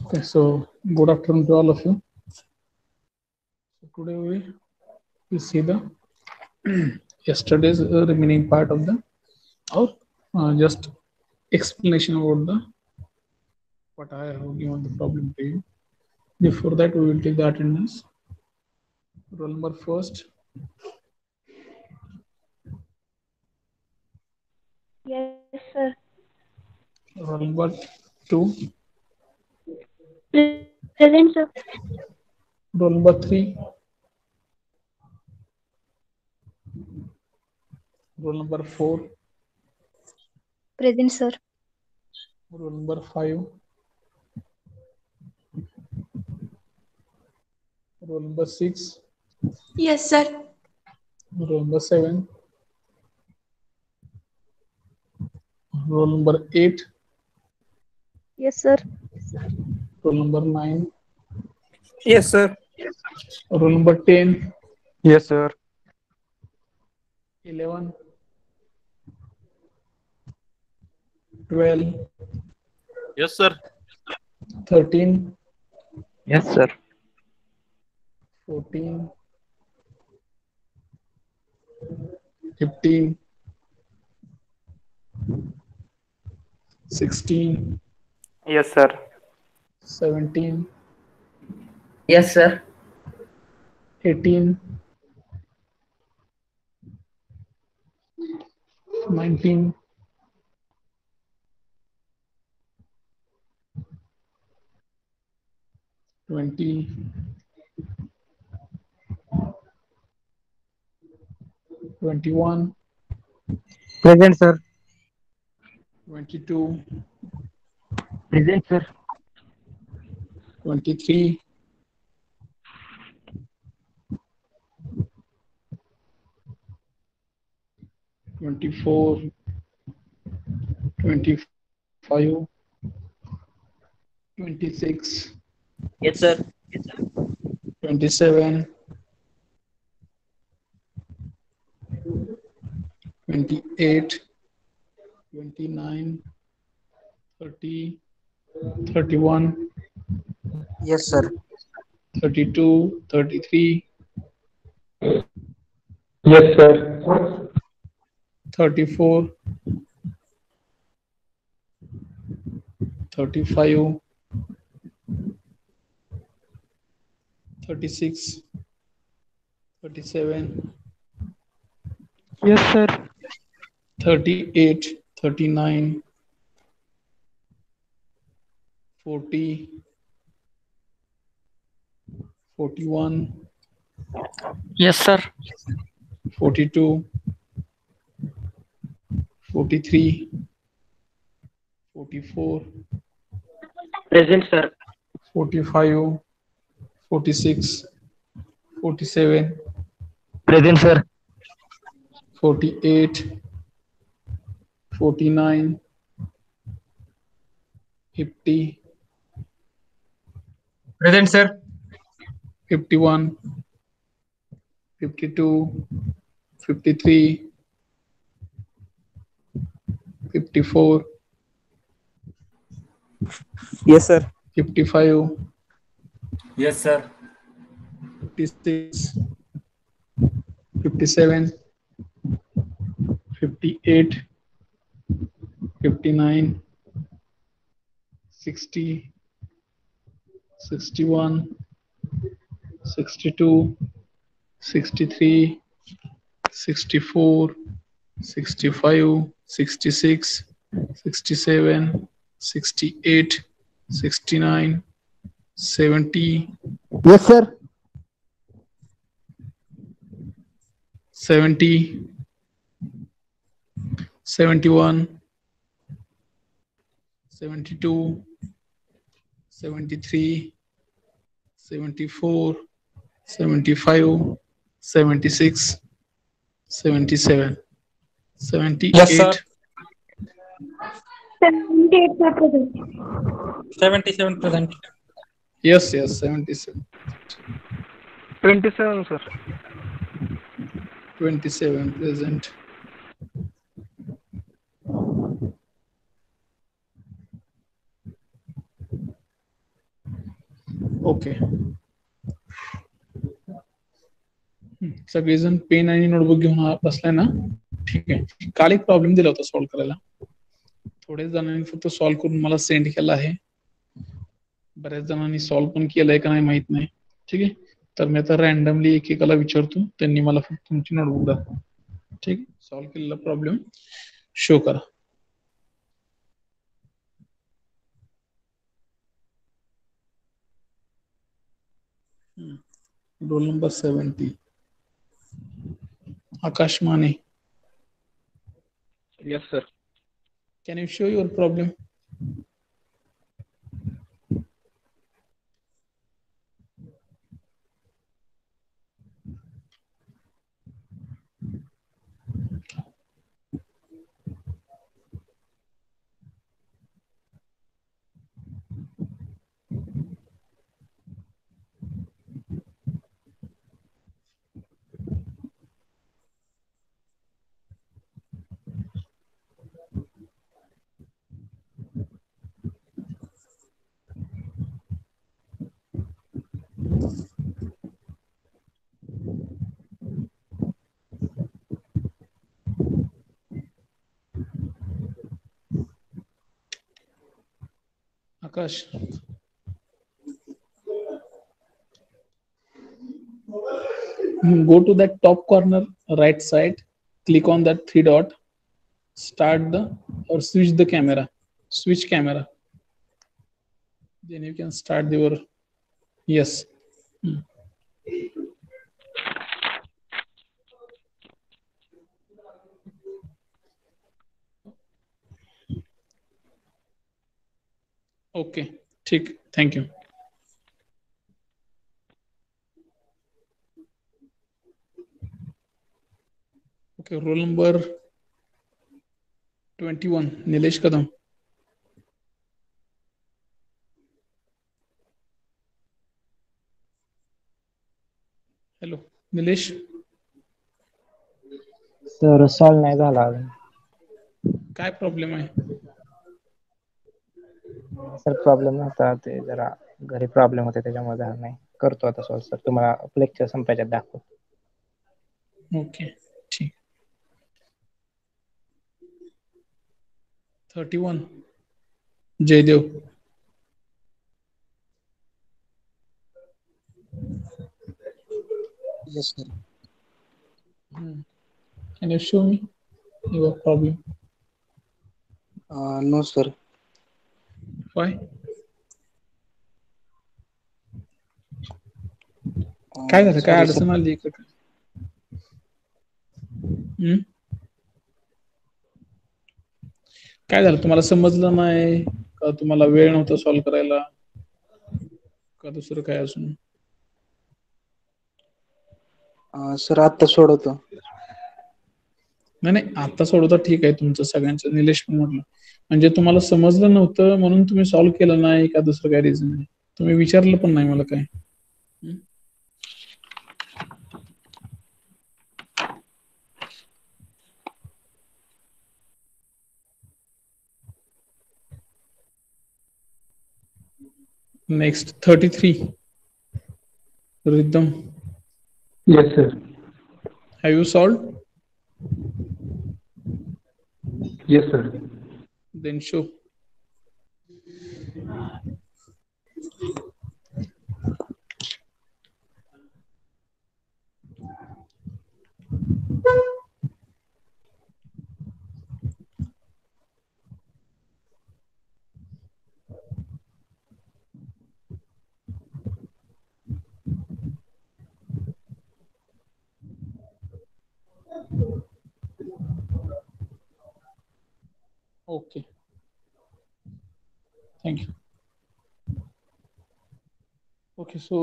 Okay, so good afternoon to all of you. So today we see the yesterday's remaining part of the or just explanation about the what I have given the problem to you. Before that, we will take the attendance. Roll number first, Yes, sir. roll number two, Present, sir. roll number three, roll number four, Present, sir. roll number five, roll number six, Yes, sir. roll number seven, roll number eight, Yes, sir. roll number nine, Yes, sir. roll number 10, Yes, sir. 11, 12, Yes, sir. 13, Yes, sir. 14, 15, 16, Yes, sir. 17, Yes, sir. 18, 19, 20, 21, Present, sir. 22, Present, sir. 23, 24, 25, 26, Yes, sir. 27, 28, 29, 30, 31, Yes, sir. 32, 33, Yes, sir. 34, 35, 36, 37, Yes, sir. 38, 39, 40, 41, Yes, sir. 42, 43, 44, Present, sir. 45, 46, 47, Present, sir. 48, 49, 50, Present, sir. 51, 52, 53, 54, Yes, sir. 55, Yes, sir. 56, 57, 58, 59, 60, 61, 62, 63, 64, 65, 66, 67, 68, 69, 70, Yes, sir. 70, 71, 72, 73, 74, 75, 76, 77, Yes, sir. 78, 78, sir, present. 77 present. yes, 77, 27, sir. 27 present, okay. सगळेजण pen आणि notebook घेऊन बसलाय ना? ठीक आहे. काल एक problem दिला होता सॉल्व्ह करायला. थोड्याच जणांनी फक्त सॉल्व्ह करून मला सेंड केला आहे. बऱ्याच जणांनी सॉल्व्ह पण केलंय का नाही माहित नाही. ठीक आहे. तर मी आता रॅन्डमली एकेकाला विचारतो, त्यांनी मला फक्त तुमची नोटबुक दाखवा. ठीक आहे. सॉल्व्ह केलेला प्रॉब्लेम शो करा. Roll number 70. Akash Mane. Yes, sir. Can you show your problem? Akash. Go to that top corner right side, click on that three dot, start the or switch the camera. Switch camera. Then you can start your yes. Okay, ठीक. Thank you. Okay, roll number 21, Nilesh Kadam. Hello, Nilesh. Sir solve नाही झाला अजून. काय problem आहे? Sir problem नव्हता, ते जरा घरी प्रॉब्लेम होते त्याच्यामुळे झाला नाही. करतो आता सॉल्व सर, तुम्हाला लेक्चर संपायच्यात दाखवतो. ओके, ठीक. 31, Jaydev. Yes, sir. Can you show me your problem? No, sir. Why? काय झालं? काय Sorry, sir. अडचण आली का? काय झालं? तुम्हाला समजलं नाही का? तुम्हाला वेळ नव्हता सॉल्व्ह करायला का दुसरं काय असून? सर आता सोडवतो. नाही, आता सोडवता ठीक आहे तुमचं सगळ्यांचं. निलेश पण म्हटलं म्हणजे तुम्हाला समजलं नव्हतं म्हणून तुम्ही सॉल्व्ह केलं नाही का दुसरं काय रिझन आहे? तुम्ही विचारलं पण नाही मला काय. Next 33, Rhythm. Yes, sir. Have you solved? Yes, sir. Then show. Okay. Thank you. Okay, so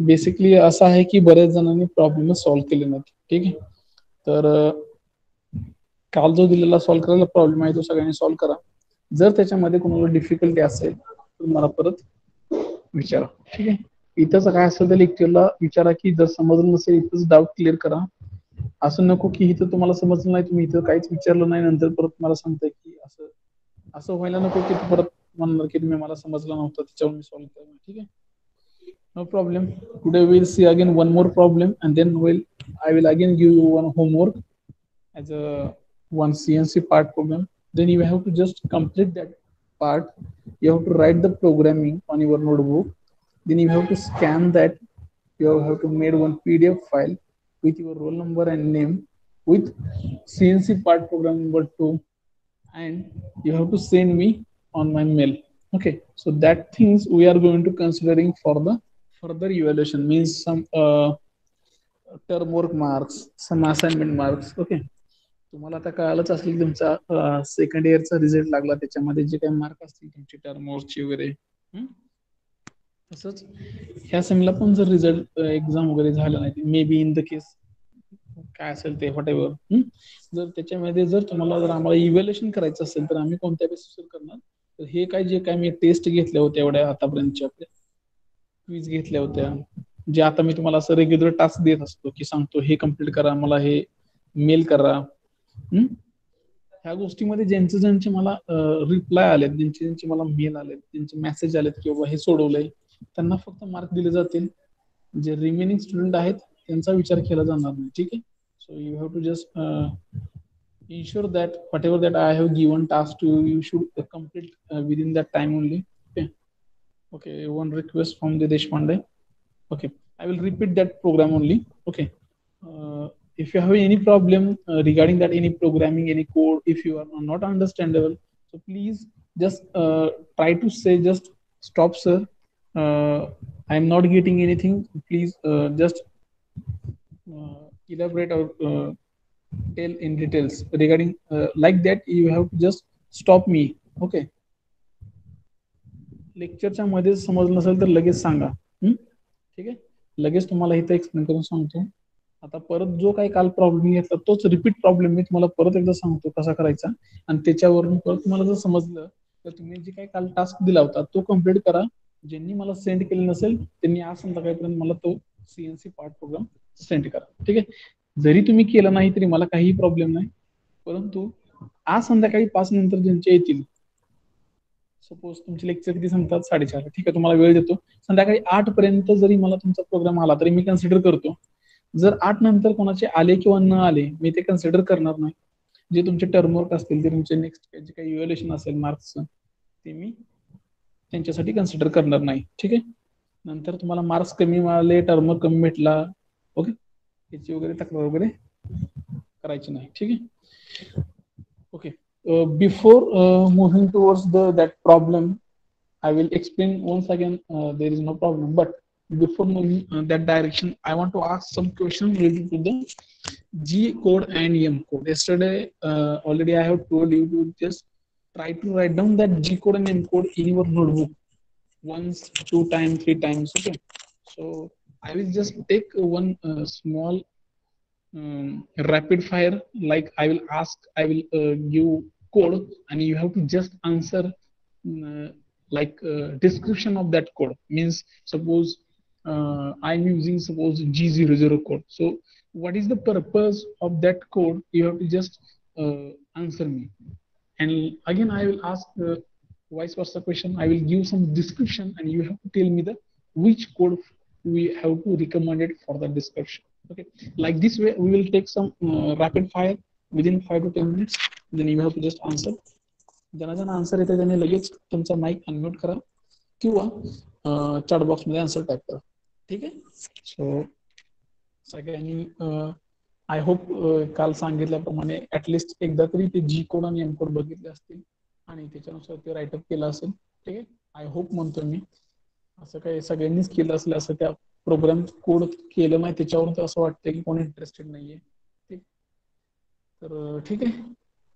basically असं आहे की बऱ्याच जणांनी प्रॉब्लेम सॉल्व्ह केले नाहीत. ठीक आहे. तर काल जो दिलेला सॉल्व्ह करायला प्रॉब्लेम आहे तो सगळ्यांनी सॉल्व्ह करा. जर त्याच्यामध्ये कोणाला डिफिकल्टी असेल तर मला परत विचारा. ठीक आहे. इथंच काय असेल तर लेक्चरला विचारा की जर समजलं नसेल इथंच डाऊट क्लिअर करा. असं नको की इथं तुम्हाला समजलं नाही, तुम्ही इथं काहीच विचारलं नाही, नंतर परत मला सांगताय की असं व्हायला नको की परत म्हणणार की तुम्ही मला समजलं नव्हतं त्याच्यावर मी सॉल्व्ह केलं. ठीक आहे. No problem. Today we'll see again one more problem, and then I will again give you one homework as a one CNC part program. Then you have to just complete that part. You have to write the programming on your notebook. Then you have to scan that. You have to make one PDF file with your roll number and name with CNC part program number 2, and you have to send me on my mail. Okay, so that things we are going to considering for the further evaluation, means some term work marks, some assignment marks. Okay, तुम्हाला आता कळालंच असेल तुमचा second इयरचा result लागला, त्याच्यामध्ये जे काही mark असतील तुमचे term वर्कचे वगैरे. तसंच ह्या सेमला पण जर रिझल्ट एक्झाम वगैरे झालं नाही, may be in the case काय असेल ते व्हॉट एव्हर, जर त्याच्यामध्ये जर तुम्हाला जर आम्हाला इव्हॅल्युएशन करायचं असेल तर आम्ही कोणत्या बेसिसवर करणार, तर हे काय जे काय मी टेस्ट घेतल्या होत्या एवढ्या आतापर्यंतच्या आपल्या क्विज घेतल्या होत्या, जे आता मी तुम्हाला असं रेग्युलर टास्क देत असतो की सांगतो हे कम्प्लीट करा, मला हे मेल करा. ह्या गोष्टीमध्ये ज्यांचे मला रिप्लाय आलेत, ज्यांचे मला मेल आलेत, ज्यांचे मेसेज आलेत की बाबा हे सोडवलंय, त्यांना फक्त मार्क दिले जातील. जे रिमेनिंग स्टुडंट आहेत त्यांचा विचार केला जाणार नाही. ठीक आहे, so you have to just ensure that whatever that I have given task to you, you should complete within that time only. Okay, one request from the Deshpande. Okay, I will repeat that program only. Okay, if you have any problem regarding that, any programming, any code, if you are not understandable, so please just try to say just stop sir, I am not getting anything, please just elaborate or tell in details regarding like that. You have to just stop me. Okay, लेक्चरच्या मध्ये समजलं नसेल तर लगेच सांगा. ठीक आहे, लगेच तुम्हाला इथे एक्सप्लेन करून सांगतो. आता परत जो काही काल प्रॉब्लेम घेतला तोच रिपीट प्रॉब्लेम मी तुम्हाला परत एकदा सांगतो कसा करायचा, आणि त्याच्यावरून परत तुम्हाला जर समजलं तर तुम्ही जे काही काल टास्क दिला होता तो कम्प्लीट करा. ज्यांनी मला सेंड केले नसेल त्यांनी आज संध्याकाळपर्यंत मला तो सीएनसी पार्ट प्रोग्राम सेंड करा. ठीक आहे, जरी तुम्ही केलं नाही तरी मला काही प्रॉब्लेम नाही, परंतु आज संध्याकाळी 5 नंतर ज्यांचे येतील, सपोज तुमचे लेक्चर किती सांगतात 4:30, ठीक आहे, तुम्हाला वेळ देतो. संध्याकाळी 8 पर्यंत जरी मला तुमचा प्रोग्राम आला तरी मी कन्सिडर करतो. जर 8 नंतर कोणाचे आले किंवा न आले मी ते कन्सिडर करणार नाही. जे तुमचे टर्म वर्क असतील ते तुमचे नेक्स्ट जे काही इव्हॅल्युएशन असेल मार्क्सचं ते मी त्यांच्यासाठी कन्सिडर करणार नाही. ठीक आहे, नंतर तुम्हाला मार्क्स कमी मिळाले, टर्म वर्क कमी भेटला, ओके, याची वगैरे तक्रार वगैरे करायची नाही. ठीक आहे, okay. Before moving towards that problem, I will explain once again. There is no problem, but before moving that direction, I want to ask some questions related to the G code and M code. Yesterday, already I have told you to just try to write down that G code and M code in your notebook once, 2 times, 3 times. Okay, so I will just take one small rapid fire, like I will ask, I will give code and you have to just answer like description of that code. Means suppose I'm using suppose G00 code, so what is the purpose of that code, you have to just answer me. And again I will ask vice versa question, I will give some description and you have to tell me the which code we have to recommend it for the description. Okay, like this way we will take some rapid fire within 5 to 10 minutes, then you have to just answer. ज्यांना answer येते त्यांनी लगेच तुमचा mike unmute करा किंवा chat box मध्ये answer type करा. ठीक आहे, सो सगळ्यांनी आय होप काल सांगितल्याप्रमाणे ऍटलिस्ट एकदा तरी ते जी कोड आणि एम कोड बघितले असतील आणि त्याच्यानुसार ते राईटअप केलं असेल. ठीक आहे, आय होप म्हणतो मी, असं काही सगळ्यांनीच केलं असेल असं त्या प्रोग्राम कोड केलं नाही त्याच्यावरून तर असं वाटतं की कोणी इंटरेस्टेड नाहीये. ठीक, तर ठीक आहे,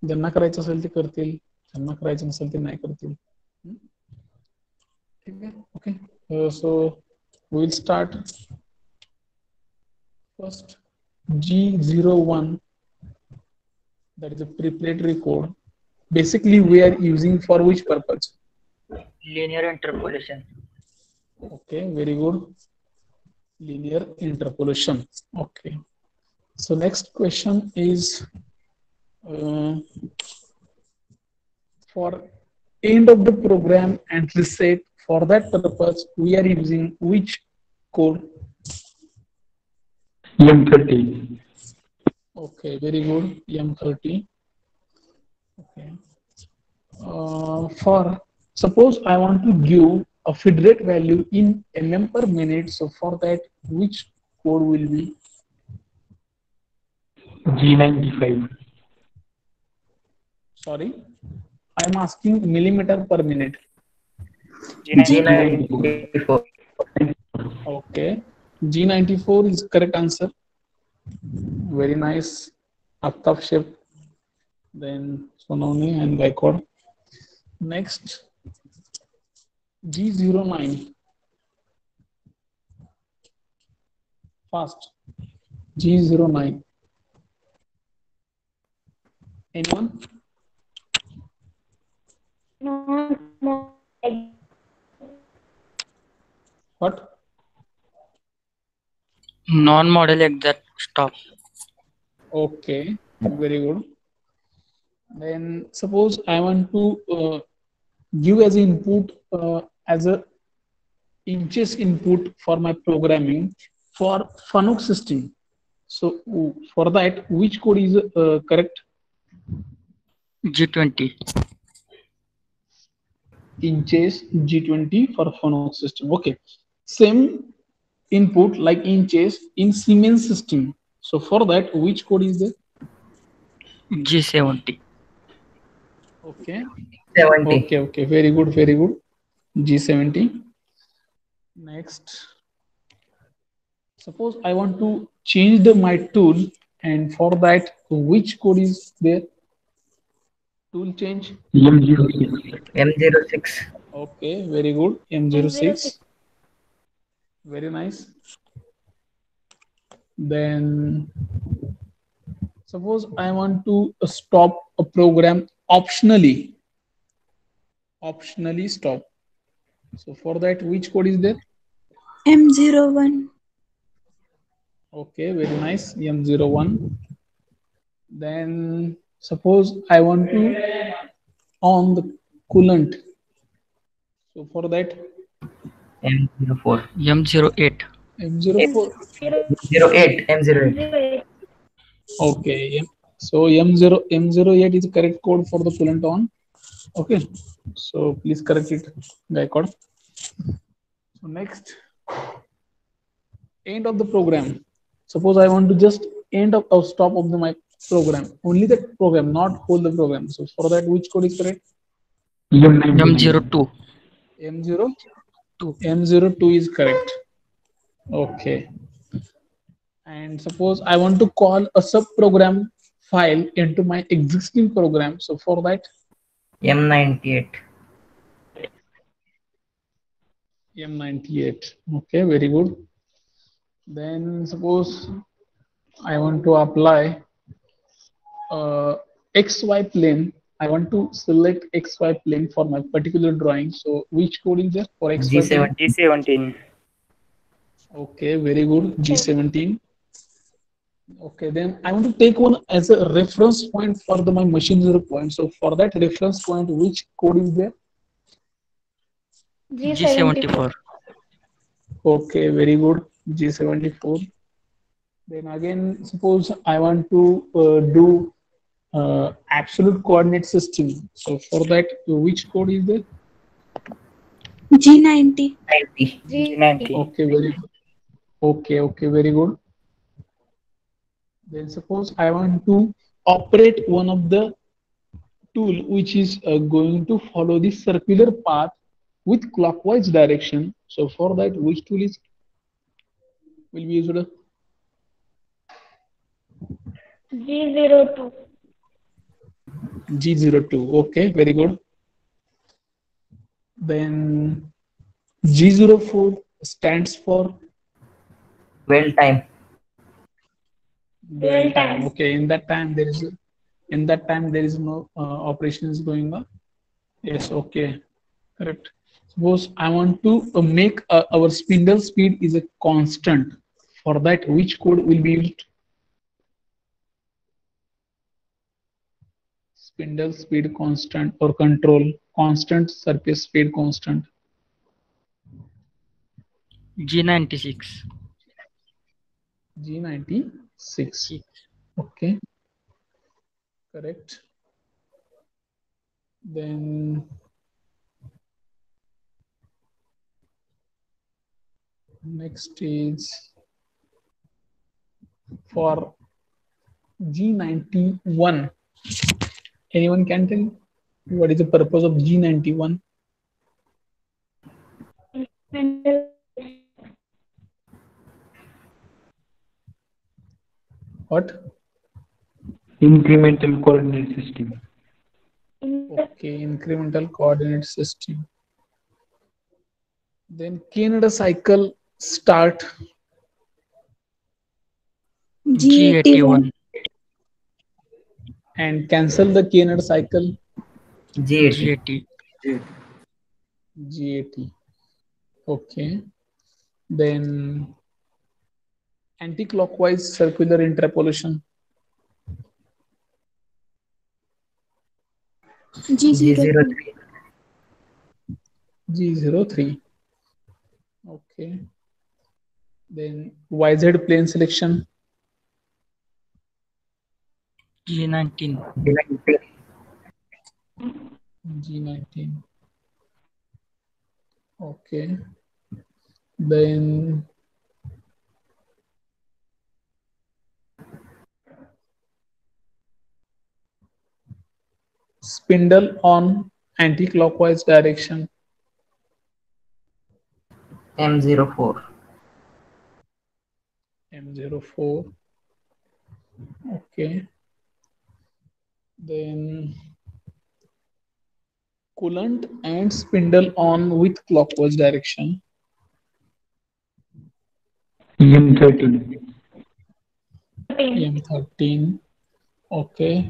ज्यांना करायचं असेल ते करतील, ज्यांना करायचं नसेल ते नाही करतील. ठीक आहे, okay. So we will start first G01, that is a preparatory code. Basically we are using for which purpose? Linear interpolation. Okay, very good. Linear interpolation. Okay, so next question is for end of the program and reset, for that purpose we are using which code? M30. Okay, very good. M30. Okay. For suppose I want to give a feed rate value in per minute. So for that, which code will be? G95. Sorry, I am asking millimeter per minute. G94. Okay, G94 is correct answer. Very nice. Aftaf Shep, then Sononi and Gaikwad. Next, G09. Fast. G09. Anyone? What? Non-model exact stop. Okay, very good. Then suppose I want to give as input as a inches input for my programming for Fanuc system. So for that, which code is correct? G20. Inches G20 for Fanuc system. Okay, same input like inches in Siemens system. So for that, which code is there? G70. Okay. 70. Okay. Very good. Very good. G70. Next. Suppose I want to change my tool, and for that, which code is there? Tool change. M06. M06. Okay. Very good. M06. Very nice. Then suppose I want to stop a program optionally. Optionally stop. So for that, which code is there? M01. Okay, very nice. M01. Then suppose I want to on the coolant. So for that, M04. M08. M04. M08. Okay. So M08 is the correct code for the coolant on. Okay. So please correct it, Gaikwad. So next, end of the program. Suppose I want to just end up or stop of my program. Only the program, not hold the program. So for that, which code is correct? M02. M02 is correct. Okay. And suppose I want to call a subprogram file into my existing program. So for that, M98. M98. Okay, very good. Then suppose I want to apply XY plane. I want to select XY plane for my particular drawing. So which code is there for XY plane? G17. Okay, very good. G17. Okay, then I want to take one as a reference point for my machine 0 point. So for that reference point, which code is there? G74. Okay, very good. G74. Then again, suppose I want to do absolute coordinate system. So for that, which code is there? G90. G90. Okay, very good. Okay, very good. Then suppose I want to operate one of the tool which is going to follow the circular path with clockwise direction. So for that, which tool is will be used? G02. G02. Okay, very good. Then G04 stands for Well time. dwell time. Okay, in that time there is no operations going on. Yes, okay, correct. Suppose I want to make our spindle speed is a constant. For that, which code will be used? Spindle speed constant or control constant surface speed constant. G96. G96. Okay, correct. Then next is for G91. Anyone can tell what is the purpose of G91? What? Incremental coordinate system. Okay, incremental coordinate system. Then Canada cycle start. G81. And cancel the Canada cycle. G80. G80. Okay. Then anti-clockwise circular interpolation. G03. G03. Okay. Then YZ plane selection. G19. G19. Okay. Then spindle on anti-clockwise direction. M04. M04. Okay. Then coolant and spindle on with clockwise direction. EM13. EM13. Okay.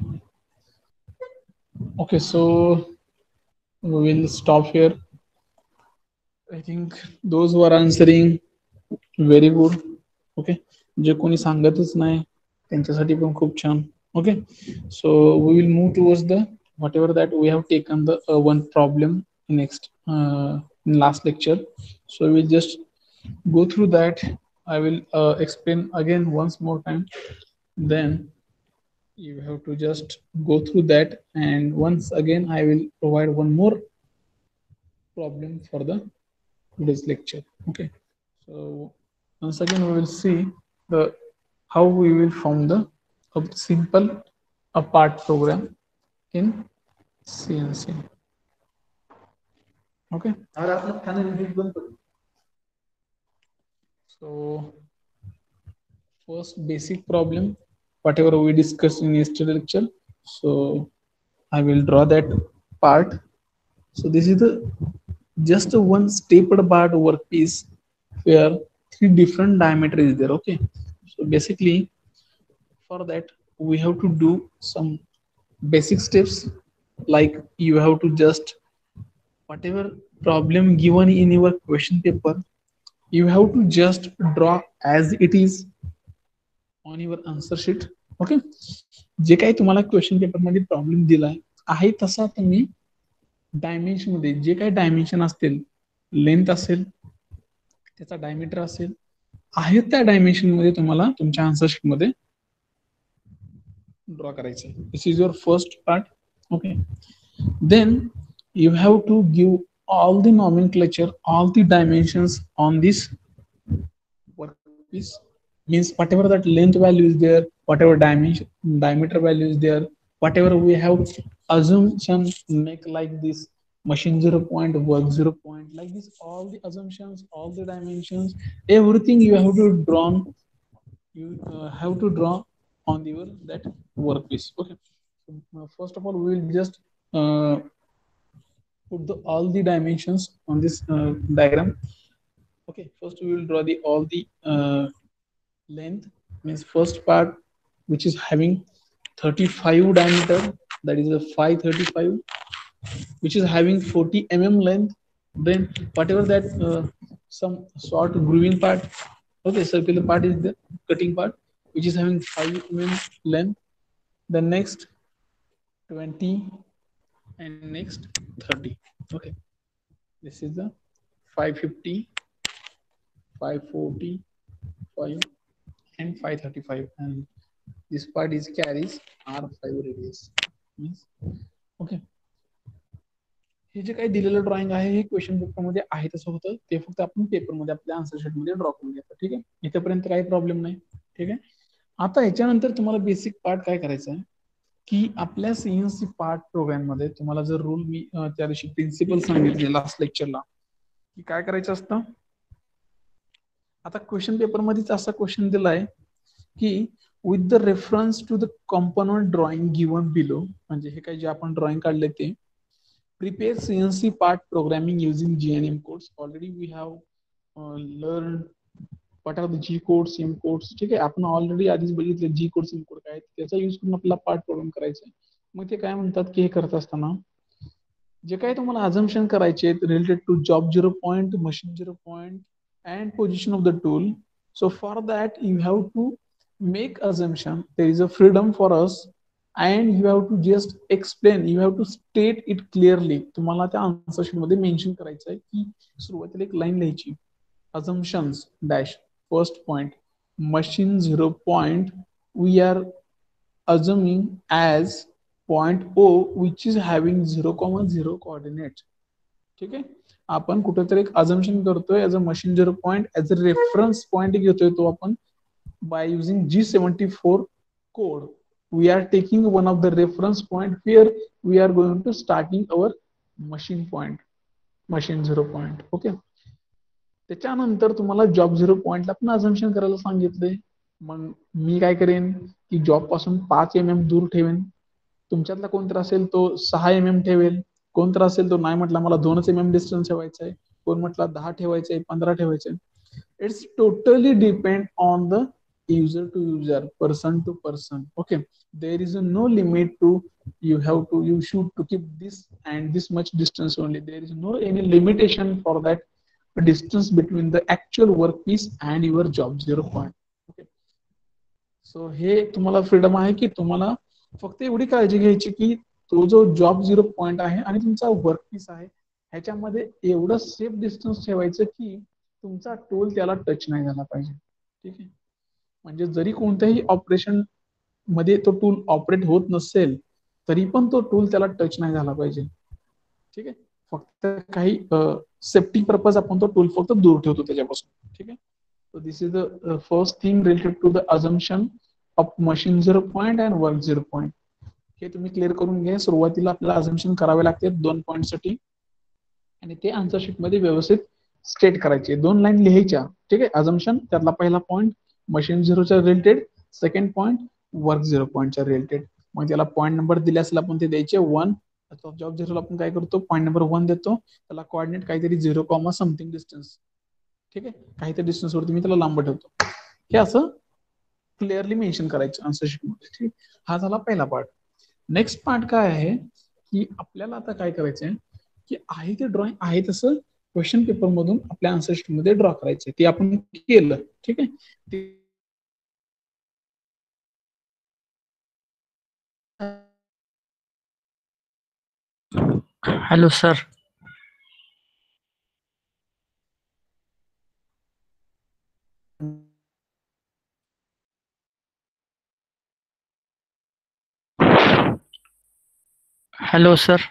Okay, so we will stop here. I think those who are answering very good. Okay. जे कोणी सांगतच नाही त्यांच्यासाठी पण खूप छान. Okay. So we will move towards the whatever that we have taken the one problem next in last lecture. So we'll just go through that. I will explain again once more time. Then you have to just go through that, and once again I will provide one more problem for the today's lecture. Okay, so once again we will see the how we will form the a simple part program in CNC. Okay, so first basic problem whatever we discussed in yesterday's lecture, so I will draw that part. So this is the just a one stapled bar workpiece where three different diameter is there. Okay, so basically for that we have to do some basic steps, like you have to just whatever problem given in your question paper, you have to just draw as it is on your answer sheet. Okay, जे काही तुम्हाला question paper मध्ये problem दिलाय आहे तसा तुम्ही dimension मध्ये जे काही dimension असतील, लेंथ असेल, त्याचा डायमीटर असेल, आहे त्या डायमेन्शन मध्ये तुम्हाला तुमच्या आन्सर शीट मध्ये ड्रॉ करायचं. This is your first part. Okay, then you have to give all the nomenclature, all the dimensions on this workpiece. Means whatever that length value is there, whatever dimension diameter value is there, whatever we have assumption make like this machine 0 point, work 0 point, like this, all the assumptions, all the dimensions, everything you have to draw. You have to draw on your that workpiece. Okay, so, first of all we will just put all the dimensions on this diagram. Okay, first we will draw all the length, means first part which is having 35 diameter, that is a 535, which is having 40 mm length. Then whatever that some short grooving part, okay, circular part is the cutting part, which is having 5 mm length. The next 20 and next 30. Okay, this is the 550, 545 and 535, and this part is carries R5 radius. Means okay, हे जे काही दिलेलं drawing आहे हे question paper मध्ये आहे तसं होतं, ते फक्त आपण पेपर मध्ये आपल्या आन्सर शीट मध्ये ड्रॉ करून घेतो. ठीक आहे, इथेपर्यंत काही प्रॉब्लेम नाही. ठीक आहे, आता ह्याच्यानंतर तुम्हाला बेसिक पार्ट काय करायचं आहे की आपल्या सीएनसी पार्ट प्रोग्राम मध्ये तुम्हाला जर रूल मी त्या दिवशी प्रिन्सिपल सांगितले लास्ट लेक्चरला की काय करायचं असतं. आता क्वेश्चन पेपर मध्येच असा क्वेश्चन दिलाय की with the reference to the component drawing given below, म्हणजे हे काही जे आपण ड्रॉइंग काढले ते prepare CNC part programming using GNM codes. Already we have learned what are the G codes, M codes. ठीक आहे, आपण ऑलरेडी आधीच बघितले G codes, M code काय त्याचा यूज करून आपला पार्ट प्रोग्राम करायचा आहे. मग ते काय म्हणतात की हे करत असताना जे काही तुम्हाला अझम्पशन करायचे related to job 0 point, machine 0 point and position of the tool. So for that you have to make assumption. There is a freedom for us and you have to just explain, you have to state it clearly. तुम्हाला त्या answer sheet मध्ये mention करायचं आहे की सुरुवातीला एक line लिहायची, assumptions dash first point machine 0 point we are assuming as point O which is having 0,0 coordinate. ठीक आहे, आपण कुठेतरी एक अझम्पशन करतोय as a machine 0 point, as a reference point घेतोय तो आपण by using G74 code. We are taking one of the reference point here, we are going to starting our machine point, machine 0 point. Okay, त्याच्यानंतर तुम्हाला job 0 पॉइंटला पण assumption करायला सांगितले. मग मी काय करेन की जॉब पासून 5 mm दूर ठेवेन, तुमच्यातला कोणतर असेल तो 6 mm ठेवेल, कोणतर असेल तो नाही म्हटला मला 2 mm डिस्टन्स ठेवायचा आहे, कोण म्हटला 10 ठेवायचं आहे, 15 ठेवायचं आहे. It's totally depend on the user to user, person to person. Okay, there is no limit to you should to keep this and this much distance only. There is no any limitation for that distance between the actual workpiece and your job 0 point. Okay, सो हे तुम्हाला freedom आहे की तुम्हाला फक्त एवढी काळजी घ्यायची की तो जो जॉब 0 पॉइंट आहे आणि तुमचा वर्कपीस आहे ह्याच्यामध्ये एवढं सेफ डिस्टन्स ठेवायचं की तुमचा टूल त्याला टच नाही झाला पाहिजे. ठीक आहे, म्हणजे जरी कोणत्याही ऑपरेशन मध्ये तो टूल ऑपरेट होत नसेल तरी पण तो टूल त्याला टच नाही झाला पाहिजे. ठीक आहे, फक्त काही सेफ्टी पर्पज आपण तो टूल फक्त दूर ठेवतो त्याच्यापासून. ठीक आहे, so this is the first thing related to the assumption of machine 0 point and work 0 point. हे तुम्ही क्लिअर करून घ्या. सुरुवातीला आपल्याला अझम्पशन करावे लागते 2 पॉइंट साठी आणि ते आन्सर शीट मध्ये व्यवस्थित स्टेट करायचे, 2 लाईन लिहायच्या. ठीक आहे, अझम्पशन त्यातला पहिला पॉइंट मशीन 0 च्या रिलेटेड, सेकंड पॉइंट वर्क 0 पॉइंटच्या रिलेटेड. मग त्याला पॉइंट नंबर दिले असेल आपण ते द्यायचे 1. जॉब 0 आपण काय करतो, पॉइंट नंबर 1 देतो, त्याला कोऑर्डिनेट काहीतरी 0, समथिंग डिस्टन्स. ठीक आहे, काहीतरी डिस्टन्स वरती मी त्याला लांब ठेवतो. हे असं क्लिअरली मेन्शन करायचं आन्सर शीट मध्ये. ठीक, हा झाला पहिला पार्ट. नेक्स्ट पार्ट काय आहे की आपल्याला आता काय करायचंय की आहे ते ड्रॉइंग आहे तसं क्वेश्चन पेपर मधून आपल्या आन्सर शीट मध्ये ड्रॉ करायचंय. ते आपण केलं. ठीक आहे, hello sir. Hello sir.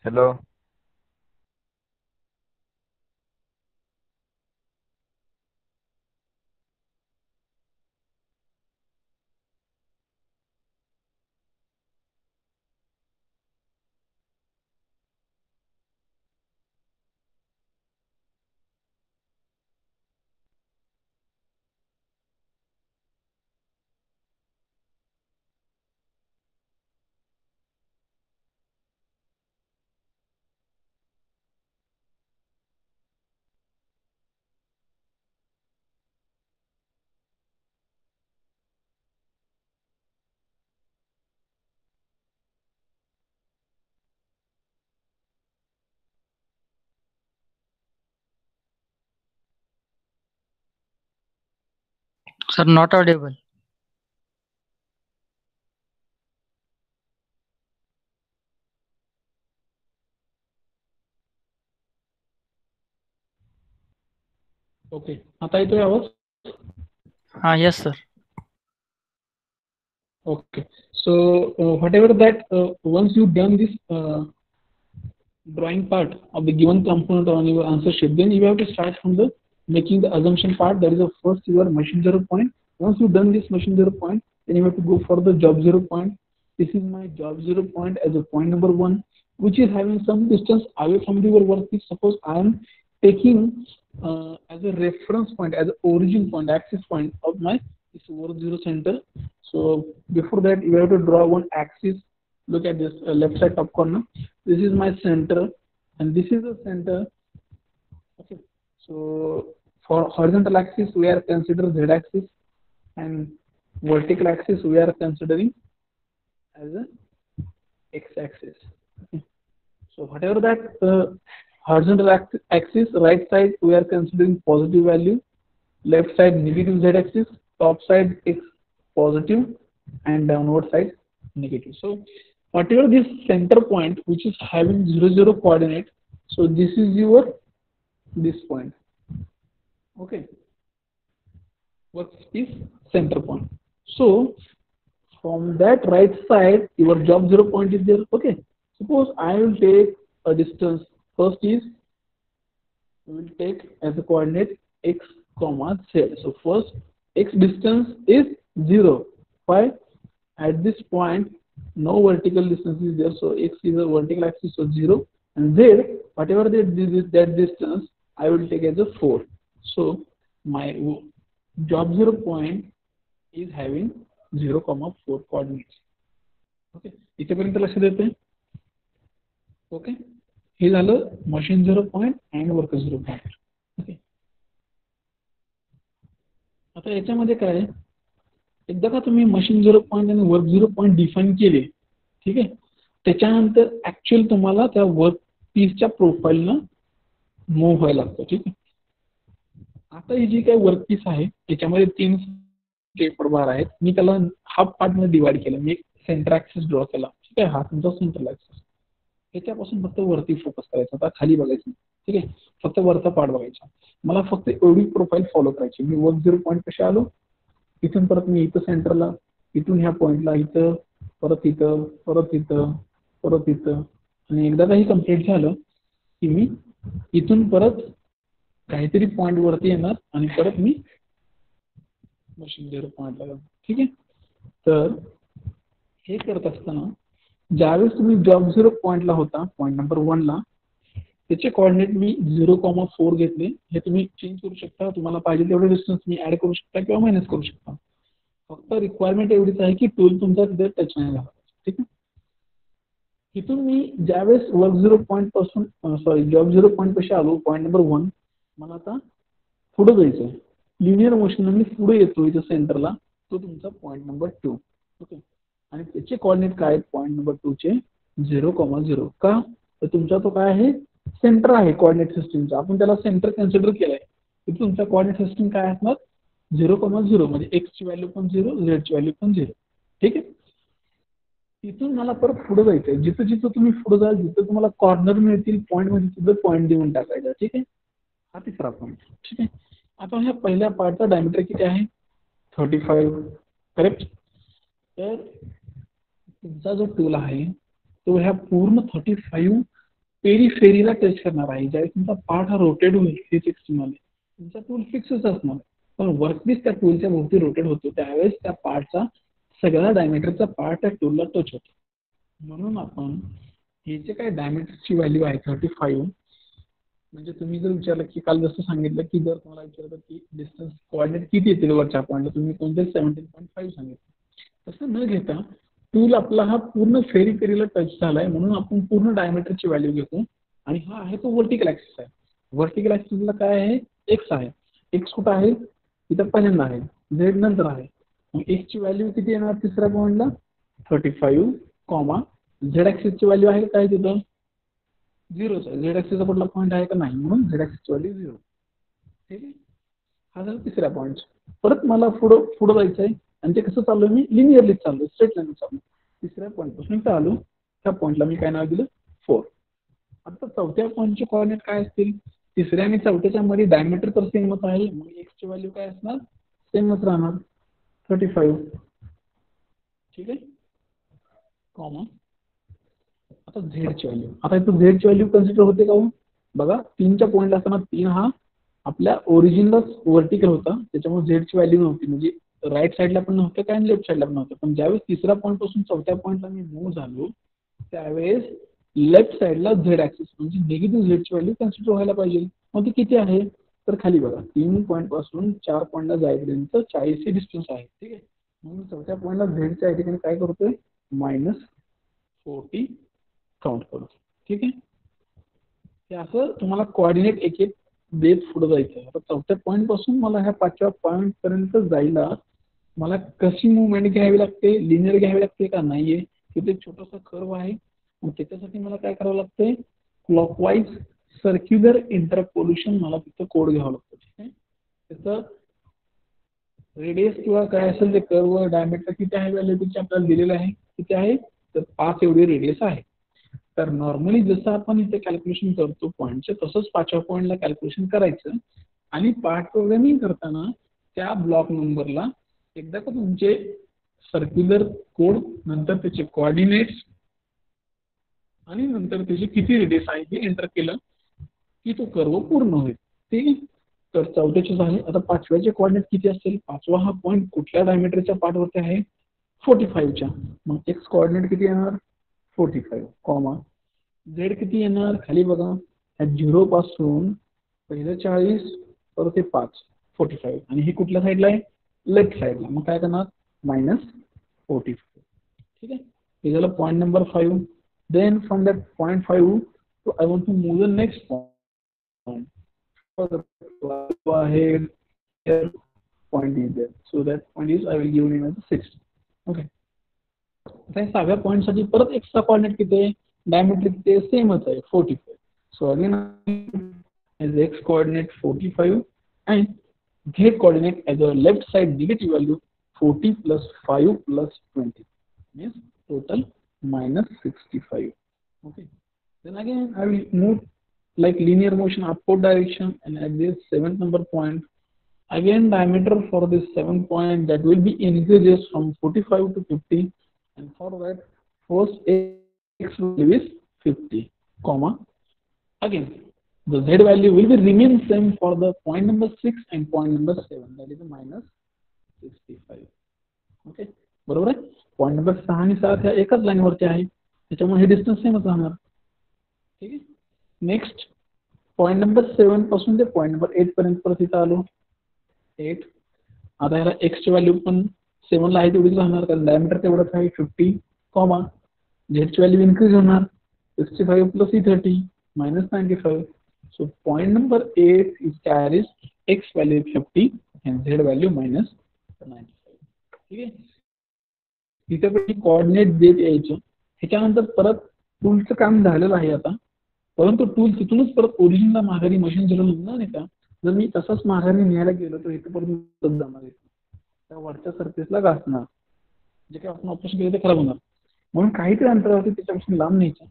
Hello. Sir, not audible. Okay, आता येतोय आवाज? Yes, sir. Okay, so whatever that once you done this drawing part of the given component on your answer sheet, then you have to start from the making the assumption part. That is the first your machine 0 point. Once you done this machine 0 point, then you have to go for the job 0 point. This is my job 0 point as a point number 1, which is having some distance away from your workpiece. Suppose I am taking as a reference point, as an origin point, axis point of my this work 0 center. So before that, you have to draw one axis. Look at this left side top corner. This is my center, and this is the center. Okay, so for horizontal axis we are considering z axis, and vertical axis we are considering as a x axis. Okay. So whatever that horizontal axis, right side we are considering positive value, left side negative z axis, top side x positive, and downward side negative. So whatever this center point which is having 0 0 coordinate, so this is your this point. Okay, what is center point? So from that right side your job 0 point is there. Okay, suppose I will take a distance. First is we will take as a coordinate x comma z. So first x distance is 0. Why? At this point no vertical distance is there, so x is a vertical axis, so 0, and z whatever that distance I will take as a 4. So my job 0 point is having 0, 4 coordinates. Okay, इथेपर्यंत लक्षात येते? Okay, हे झालं machine 0 point and work 0 point. Okay, आता याच्यामध्ये काय, एकदा का तुम्ही machine 0 point आणि वर्क 0 पॉइंट डिफाईन केले, ठीक आहे, त्याच्यानंतर ऍक्च्युअल तुम्हाला त्या वर्क पीसच्या प्रोफाईलनं मूव्ह व्हायला लागतं. ठीक आहे, आता ही जी काही वर्क पीस आहे त्याच्यामध्ये 3 पेपर बार आहेत. मी त्याला हाफ पार्ट मध्ये डिवाइड केलं. मी एक सेंटर ऍक्सिस ड्रॉ केला. ठीक आहे, हा तुमचा सेंट्रल ऍक्सिस. त्याच्यापासून फक्त वरती फोकस करायचा, आता खाली बघायचं. ठीक आहे, फक्त वरचा पार्ट बघायचा. मला फक्त एवढी प्रोफाईल फॉलो करायची. मी वर्क 0 पॉईंट कसे आलो, इथून परत मी इथं सेंटरला, इथून ह्या पॉईंटला, इथं परत इथं, परत इथं, परत इथं, आणि एकदा काही कम्प्लीट झालं की मी इथून परत काहीतरी पॉईंट वरती येणार आणि परत मी मशीन 0 पॉईंटला जाणार. ठीक आहे, तर हे करत असताना ज्यावेळेस तुम्ही जॉब 0 पॉईंटला होता, पॉईंट नंबर 1 ला, त्याचे कोऑर्डिनेट मी 0,4 घेतले. हे तुम्ही चेंज करू शकता, तुम्हाला पाहिजे तेवढे डिस्टन्स तुम्ही ऍड करू शकता किंवा मायनस करू शकता. फक्त रिक्वायरमेंट एवढीच आहे की टूल तुमचा तिथे टच नाही झाला. ठीक आहे, इथून मी ज्यावेळेस वर्क 0 पॉईंट पासून जॉब 0 पॉईंट कसे आलो, पॉईंट नंबर 1, मला आता पुढे जायचं आहे. लिनियर मोशन मी पुढे येतो इथं सेंटरला, तो तुमचा पॉईंट नंबर 2. ओके, आणि त्याचे कोऑर्डिनेट काय आहेत, पॉईंट नंबर 2 चे 0,0. का, तर तुमचा तो काय आहे, सेंटर आहे कोऑर्डिनेट सिस्टीमचा. आपण त्याला सेंटर कन्सिडर केलाय. तर तुमचा कोऑर्डिनेट सिस्टीम काय असणार, 0,0, म्हणजे एक्स ची व्हॅल्यू पण 0, झेड ची व्हॅल्यू पण 0. ठीक आहे, तिथून मला परत पुढे जायचंय. जिथं जिथं तुम्ही पुढे जाल, जिथं तुम्हाला कॉर्नर मिळतील पॉईंट मध्ये, तिथं पॉईंट देऊन टाकायचा. ठीक आहे, हा तिसरा पॉईंट. ठीक आहे, आता ह्या पहिल्या पार्टचा डायमीटर किती आहे, 35. करेक्ट. तर तुमचा जो टूल आहे तो ह्या पूर्ण 35 पेरिफेरीला टच करणार आहे. ज्यावेळेस तुमचा पार्ट हा रोटेट होईल हेच एक्स्ट्रीमल आहे, तुमचा टूल फिक्सच असणार, पण वर्कपीस त्या टूलच्या भोवती रोटेट होतो त्यावेळेस त्या पार्टचा सगळ्या डायमीटरचा पार्ट त्या टूलला टच होतो. म्हणून आपण हे जे काही डायमीटरची व्हॅल्यू आहे 35, म्हणजे तुम्ही जर विचारलं की काल जसं सांगितलं की जर तुम्हाला विचारलं की डिस्टन्स कोऑर्डिनेट किती येतील वरच्या पॉईंटला, तुम्ही कोणते 17.5 सांगितलं. तसं न घेता टूल आपला हा पूर्ण पेरिफेरीला टच झालाय म्हणून आपण पूर्ण डायमीटरची व्हॅल्यू घेतो आणि हा आहे तो व्हर्टिकल ऍक्सिस आहे. व्हर्टिकल ऍक्सिसला काय आहे, एक्स आहे. एक्स कुठं आहे, इथं पहिल्यांदा आहे, झेड नंतर आहे. मग एक्स ची व्हॅल्यू किती येणार तिसऱ्या पॉईंटला 35, झेड ऍक्सिसची व्हॅल्यू आहे काय तिथं 0च आहे. झेड ऍक्सिसचा कुठला पॉईंट आहे का नाही, म्हणून झेड ऍक्सिसची व्हॅल्यू 0. ठीक आहे, हा झाला तिसऱ्या पॉईंट. परत मला पुढं जायचं आहे आणि ते कसं चालू मी लिनियरली चाललो, स्ट्रेट लाईन चाललो. तिसऱ्या पॉईंट पासून इथं आलो, त्या पॉईंटला मी काय नाव दिलं 4. आता चौथ्या पॉईंटचे कोऑर्डिनेट काय असतील, तिसऱ्या आणि चौथ्याच्या मध्ये डायमीटर तर सेमच आहे, मग एक्स ची व्हॅल्यू काय असणार, सेमच राहणार 35. ठीक आहे, कॉमा आता झेडची व्हॅल्यू. आता इथं झेडची व्हॅल्यू कन्सिडर होते का हो, बघा 3च्या पॉईंटला असताना 3 हा आपल्या ओरिजिनलाच व्हर्टिकल होता, त्याच्यामुळे झेडची व्हॅल्यू नव्हती, म्हणजे राईट साईडला पण नव्हतं काय आणि लेफ्ट साईडला पण नव्हतं. पण ज्यावेळेस तिसऱ्या पॉईंट पासून चौथ्या पॉईंटला मी मूव्ह झालो त्यावेळेस लेफ्ट साईडला झेड ऍक्सिस म्हणजे निगेटिव्ह झेडची व्हॅल्यू कन्सिडर व्हायला पाहिजे. मग ती किती आहे, तर खाली बघा 3 पॉईंट पासून 4 पॉईंटला जाईपर्यंत 40 डिस्टन्स आहे. ठीक आहे, म्हणून चौथ्या पॉईंटला झेडच्या ठिकाणी काय करतोय -40 काउंट करतो. ठीक आहे, हे असं तुम्हाला कोऑर्डिनेट एक एक देत पुढे जायचं. आता चौथ्या पॉईंट पासून मला ह्या 5व्या पॉईंट पर्यंत जायला मला कशी मुवमेंट घ्यावी लागते, लिनियर घ्यावी लागते का नाहीये, तिथे छोटासा कर्व आहे, मग त्याच्यासाठी मला काय करावं लागतंय, क्लॉकवाईज सर्क्युलर इंटरपोल्युशन मला तिथं कोड घ्यावं लागतं. ठीक आहे, त्याचं रेडियस किंवा काय असेल ते कर्व डायमीटर किती आहे व्हॅल्यू तिथे आपल्याला दिलेलं आहे, किती आहे तर 5 एवढी रेडियस आहे. तर नॉर्मली जसं आपण इथे कॅल्क्युलेशन करतो पॉईंटचं तसंच 5व्या पॉईंटला कॅल्क्युलेशन करायचं आणि पार्ट प्रोग्रामिंग करताना त्या ब्लॉक नंबरला एकदा का तुमचे सर्क्युलर कोड नंतर त्याचे कोऑर्डिनेट्स आणि नंतर त्याचे किती रेडियस आहे हे एंटर केलं की तो कर्व पूर्ण होईल. ठीक आहे, तर चौथ्याचे झाले. आता 5व्याचे कोऑर्डिनेट किती असतील, 5वा हा पॉईंट कुठल्या डायमीटरच्या पार्टवरती आहे 45च्या, मग एक्स कोऑर्डिनेट किती येणार 45, कॉमा झेड किती येणार खाली बघा 0 पासून पहिलं 40 परत ते 5 45 आणि ही कुठल्या साईडला आहे लेफ्ट साईडला, मग काय करणार -45. ठीक आहे, हे झालं point number 5. Then from that point 5 to I want to move the next point. ahead here point is there, so that point is I will give name as 6. okay, आता 6व्या पॉईंट साठी परत एक्स्ट्रा कोऑर्डिनेट किती आहे, diameter किती आहे सेमच आहे 45. So again as x coordinate 45 and z coordinate as a left side negative value 40 plus 5 plus 20 means total -65. okay, then again I will move like linear motion upward direction and at this 7th number point again diameter for this 7th point that will be increases from 45 to 50 and for that force x value is 50, comma again the z value will be remain same for the point number 6 and point number 7 that is -65. okay, बरोबर आहे. Point number 6 आणि 7 ह्या एकाच line वरती आहे त्याच्यामुळे हे distance सेमच राहणार. ठीक आहे, नेक्स्ट पॉईंट नंबर 7 पासून ते पॉईंट नंबर 8 पर्यंत परत इथं आलो 8. आता ह्याला एक्स ची व्हॅल्यू पण 7 ला आहे तेवढीच राहणार कारण डायमीटर तेवढंच आहे 50, कॉमा झेड ची व्हॅल्यू इन्क्रीज होणार 65 plus 30 -95. so point number 8 is carries x value 50 and z value -95. ठीक आहे, इथे पण कोऑर्डिनेट देत यायचं. ह्याच्यानंतर परत टूलचं काम झालेलं आहे आता, परंतु टूल तिथूनच परत ओरिजिनला माघारी मशीन जवळ न नेता जर मी तसंच माघारी न्यायला गेलो तर इथे परत जाणार आहे, त्या वरच्या सरफेसला घासणार, जे काही आपण ऑपरेशन केलं ते खराब होणार. म्हणून काहीतरी अंतरावरती त्याच्यापासून लांब न्यायचं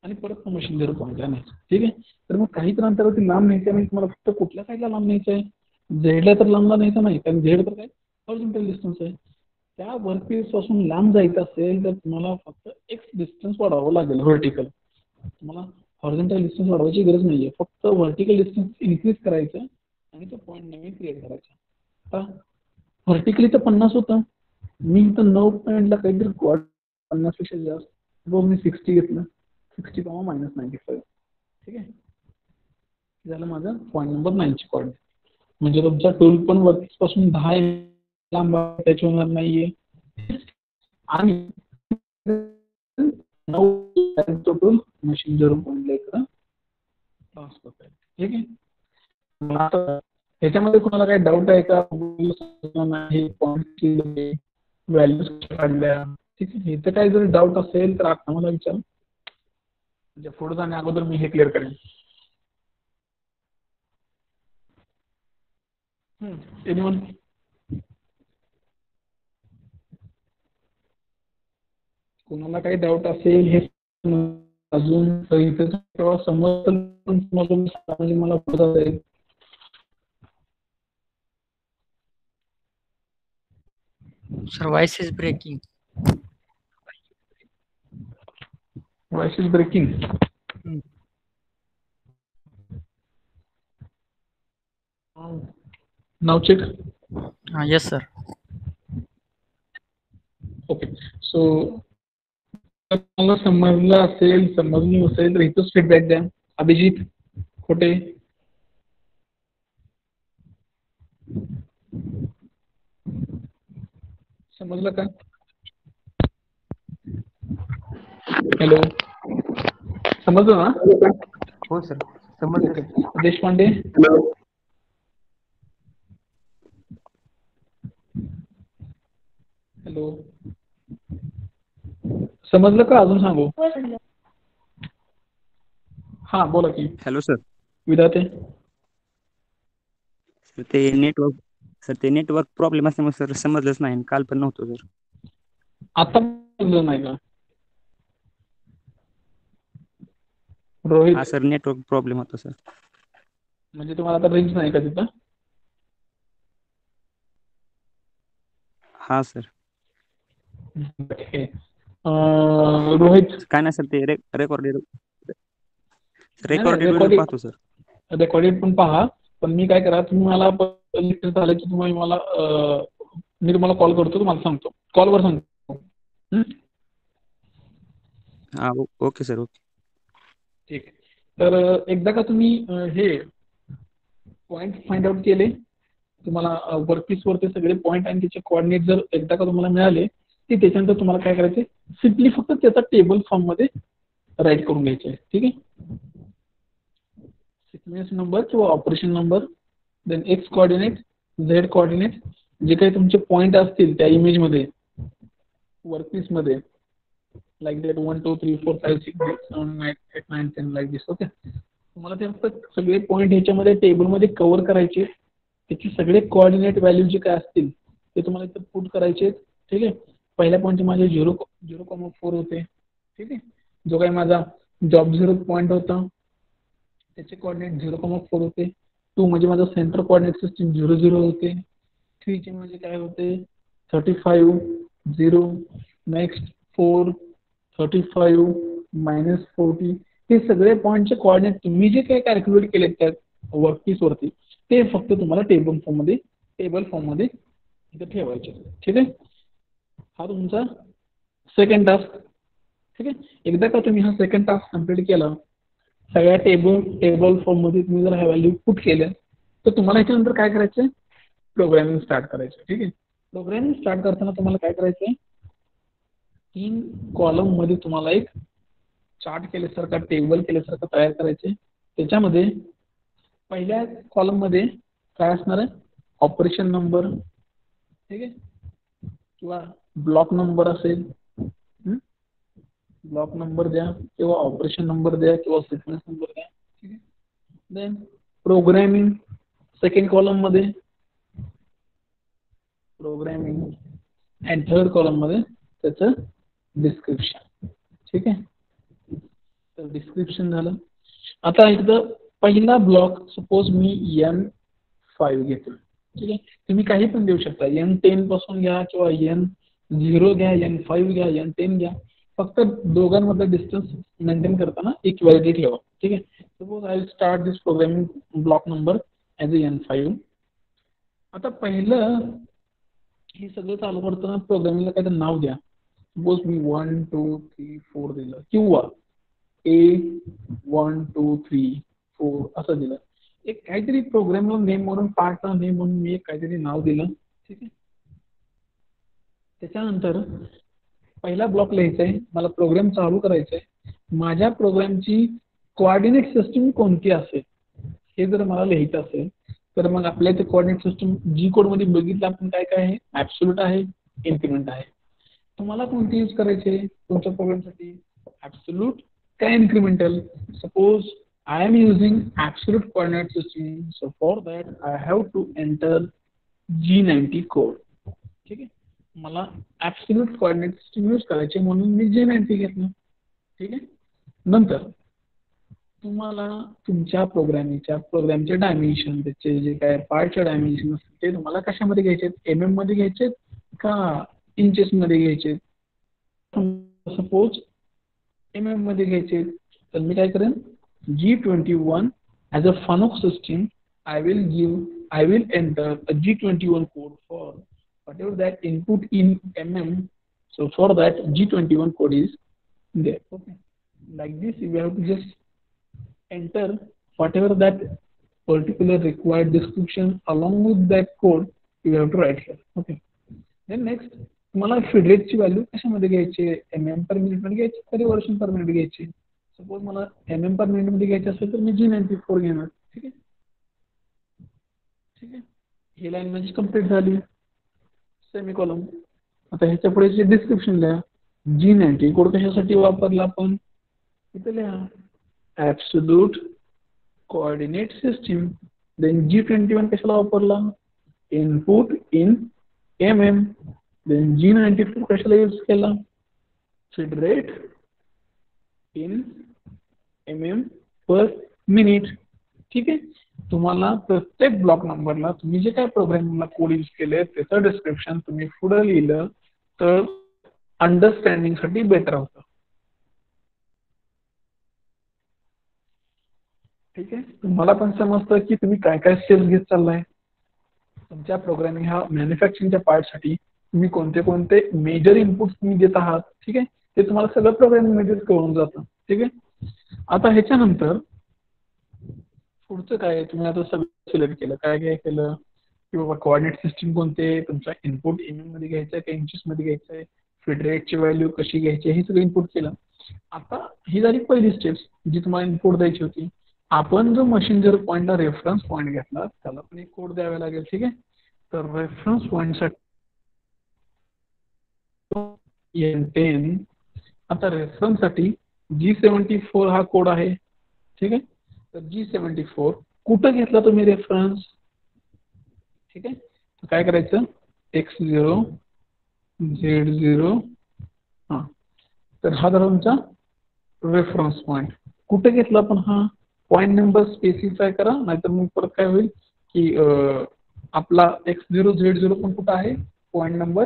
आणि परत मशीन जर पॉईंटला न्यायचं. ठीक आहे, तर मग काहीतरी अंतरावरती लांब न्यायचं म्हणजे तुम्हाला फक्त कुठल्या साईडला लांब न्यायचं आहे, झेडला तर लांबला न्यायचं नाही कारण झेड तर काय हॉरिझॉन्टल डिस्टन्स आहे. त्या वर्कपीस पासून लांब जायचं असेल तर तुम्हाला फक्त एक्स डिस्टन्स वाढवावं लागेल व्हर्टिकल. तुम्हाला हॉरिझॉन्टल डिस्टन्स वाढवायची गरज नाहीये, फक्त व्हर्टिकल डिस्टन्स इन्क्रीज करायचं आणि तो पॉईंट नवीन क्रिएट करायचा. आता व्हर्टिकली तर 50 होतं, मी इथं 9 पॉईंटला काहीतरी क्वाड 50 पेक्षा जास्त, बघ मी 60 घेतलं, 60,-95. ठीक आहे, झालं माझं पॉईंट नंबर 9 ची कॉर्ड. म्हणजे तुमचा टूल पण वर्कपीस पासून 10 लांब टच होणार नाहीये आणि टोटल मशीन 0 पॉईंटला इकडं ट्रान्सफर करेल. ठीक आहे, आता याच्यामध्ये कुणाला काही डाऊट आहे का? पॉईंट व्हॅल्यूज काढल्या, ठीक आहे. इथं काही जर डाऊट असेल तर आता मला विचार, म्हणजे पुढे जाण्या अगोदर मी हे क्लिअर करेन. एनिवन? कोणाला काही डाऊट असेल हे अजून इथे समजतं म्हणजे मला पुढे जाईल. Sir, voice is breaking. Voice is breaking. Now check. Yes, sir. Okay. So मला समजलं असेल, समजलं नसेल तर इथंच फीडबॅक द्या. अभिजित खोटे, समजलं का? हॅलो, समजलं ना? हो सर, समजलं. देशपांडे, हॅलो, समजलं का? अजून सांगू? हा बोला की. Hello sir. विधाते, ते नेटवर्क प्रॉब्लेम असल्यामुळे सर समजलंच नाही, काल पण नव्हतं सर. आता समजलं नाही का? रोहित, हा सर, नेटवर्क प्रॉब्लेम होता सर. म्हणजे तुम्हाला आता रेंज नाही का तिथं? हा सर. रोहित, काय नाही सर, ते रेकॉर्डेड पाहतो सर. रेकॉर्डेड पण पहा, पण मी काय करा, तुम्ही मला झालं की तुम्ही मला मी तुम्हाला कॉल करतो, तुम्हाला सांगतो, कॉलवर सांगतो. हा ओके सर, ओके. ठीक आहे. तर एकदा का तुम्ही हे पॉईंट फाइंड आउट केले, तुम्हाला वर्कपीस वरती सगळे पॉईंट आणि त्याचे कोऑर्डिनेट जर एकदा का तुम्हाला मिळाले, की त्याच्यानंतर तुम्हाला काय करायचे, सिम्पली फक्त त्याचा टेबल फॉर्म मध्ये राईट करून घ्यायचे. ठीक आहे, सिक्वेन्स नंबर किंवा operation number, then X coordinate, Z coordinate, जे काही तुमचे पॉईंट असतील त्या इमेज मध्ये वर्कपीस मध्ये, like that 1 2 3 4 5 6 7 8 9 10 like this. Okay, तुम्हाला ते फक्त सगळे पॉईंट ह्याच्यामध्ये टेबलमध्ये कव्हर करायचे, त्याचे सगळे कोऑर्डिनेट व्हॅल्यू जे काय असतील ते तुम्हाला इथं पुट करायचे. ठीक आहे, पहिल्या पॉईंटचे माझे 0,4 होते. ठीक आहे, जो काही माझा जॉब 0 पॉईंट होता त्याचे कोऑर्डिनेट 0,4 होते. 2 म्हणजे माझा सेंटर कोऑर्डिनेट सिस्टीम 0,0 होते. 3 चे म्हणजे काय होते 35 0, नेक्स्ट 4 35 -40. हे सगळे पॉईंटचे कोऑर्डिनेट तुम्ही जे काही कॅल्क्युलेट केले त्या वर्कपीस वरती ते फक्त तुम्हाला टेबल फॉर्म मध्ये इथे ठेवायचे. ठीक आहे, हा तुमचा सेकंड टास्क. ठीक आहे, एकदा का तुम्ही हा सेकंड टास्क कंप्लीट केला, सगळ्या टेबल फॉर्म मध्ये तुम्ही जर ह्या व्हॅल्यू पुट केल्या, तर तुम्हाला याच्यानंतर काय करायचं, प्रोग्रामिंग स्टार्ट करायचं. ठीक आहे, प्रोग्रामिंग स्टार्ट करताना तुम्हाला काय करायचंय, 3 कॉलम मध्ये तुम्हाला एक चार्ट केल्यासारखा, टेबल केल्यासारखं तयार करायचे. त्याच्यामध्ये पहिल्या कॉलम मध्ये काय असणार आहे, ऑपरेशन नंबर, ठीक आहे, किंवा ब्लॉक नंबर असेल, ब्लॉक नंबर द्या किंवा ऑपरेशन नंबर द्या किंवा सिक्वेन्स नंबर द्या. ठीक आहे, देन प्रोग्रामिंग सेकंड कॉलम मध्ये, प्रोग्रामिंग अँड थर्ड कॉलम मध्ये त्याचं डिस्क्रिप्शन. ठीक आहे, तर डिस्क्रिप्शन झालं. आता एकदा पहिला ब्लॉक सपोज मी N5 घेतो. ठीक आहे, तुम्ही काही पण देऊ शकता, N10 पासून घ्या किंवा N0 घ्या, N5 घ्या, N10 घ्या, फक्त दोघांमधलं डिस्टन्स मेंटेन करताना इक्वॅलिटी ठेवा. ठीक आहे. Suppose I start this programming block number as a N5. आता पहिलं हे सगळं चालू करताना प्रोग्रामिंगला काहीतरी नाव द्या. सपोज मी 1 2 3 4 दिलं किंवा A 1 2 3 4 असं दिलं. एक काहीतरी प्रोग्रामला नेम म्हणून पार्टला नेम म्हणून मी एक काहीतरी नाव दिलं. ठीक आहे. त्याच्यानंतर पहिला ब्लॉक लिहायचा आहे, मला प्रोग्राम चालू करायचा आहे. माझ्या प्रोग्रामची कोऑर्डिनेट सिस्टीम कोणती असेल हे जर मला लिहायचं असेल तर मग आपल्या इथे कोऑर्डिनेट सिस्टीम जी कोडमध्ये बघितलं आपण काय काय आहे, ॲब्सोल्यूट आहे, इन्क्रिमेंट आहे. तुम्हाला कोणती यूज करायची आहे तुमच्या प्रोग्रामसाठी, ॲब्सोल्यूट काय incremental. Suppose I am using absolute coordinate system, so for that I have to enter G90 code. ठीक आहे. मला absolute coordinate system यूज करायचे म्हणून मी G90 घेतलं. ठीक आहे. नंतर तुम्हाला तुमच्या प्रोग्रामचे डायमेन्शन, त्याचे जे काय पार्टचे डायमेन्शन असतील ते तुम्हाला कशामध्ये घ्यायचे, MM मध्ये घ्यायचे का इंचेस मध्ये घ्यायचे. सपोज MM मध्ये घ्यायचे तर मी काय करेन, G21 as a FANUC system, I will enter a G21 code for whatever that input in MM. So for that G21 code is there. Okay. Like this, you have to just enter whatever that particular required description along with that code you have to write here. Okay. Then next, तुम्हाला feed rate ची value कशामध्ये घ्यायची, MM per minute मध्ये घ्यायची का रिव्हर्शन per minute घ्यायची. Suppose मला MM per minute मध्ये घ्यायचं असेल तर मी G94 घेणार. ठीक आहे. ठीक आहे. ही लाईन म्हणजे कम्प्लीट झाली. सेमिकॉलम. आता ह्याच्या पुढे डिस्क्रिप्शन लिहा. G90 कोड कशासाठी वापरला आपण इथे लिहा, absolute coordinate system. Then G21 कशाला वापरला, इनपुट इन MM. देन G94 कशाला यूज केला, feed rate in MM per minute. ठीक आहे. तुम्हाला प्रत्येक ब्लॉक नंबरला तुम्ही जे काय प्रोग्रामिंगला कोड यूज केले त्याचं डिस्क्रिप्शन तुम्ही पुढे लिहिलं तर अंडरस्टँडिंगसाठी बेटर होतं. ठीक आहे. तुम्हाला पण समजतं की तुम्ही काय काय स्टेप्स घेत चाललाय. तुमच्या प्रोग्रामिंग ह्या मॅन्युफॅक्चरिंगच्या पार्टसाठी तुम्ही कोणते कोणते मेजर इनपुट्स तुम्ही देत आहात. ठीक आहे. ते तुम्हाला सगळं प्रोग्रामिंग मध्येच कळून जातं. ठीक आहे. आता ह्याच्यानंतर पुढचं काय, तुम्ही आता सगळं सिलेक्ट केलं, काय काय केलं की बाबा कोऑर्डिनेट सिस्टीम कोणते, तुमचा इनपुट MM मध्ये घ्यायचं आहे का इंचेस मध्ये घ्यायचं आहे, फीड रेटची व्हॅल्यू कशी घ्यायची हे सगळं इनपुट केलं. आता ही झाली पहिली स्टेप्स जी तुम्हाला इनपुट द्यायची होती. आपण जो मशीन जर पॉईंटला रेफरन्स पॉईंट घेतला त्याला पण एक कोड द्यावा लागेल. ठीक आहे. तर रेफरन्स पॉईंटसाठी N10. आता रेफरन्स साठी G74 हा कोड आहे. ठीक आहे. तर G74 कुठं घेतला तुम्ही रेफरन्स. ठीक आहे. तर काय करायचं, X0 Z0. हां, तर हा झाला तुमचा रेफरन्स पॉईंट. कुठे घेतला पण हा पॉईंट नंबर स्पेसिफाय करा, नाहीतर मग परत काय होईल की आपला X0 Z0 पण कुठं आहे, पॉईंट नंबर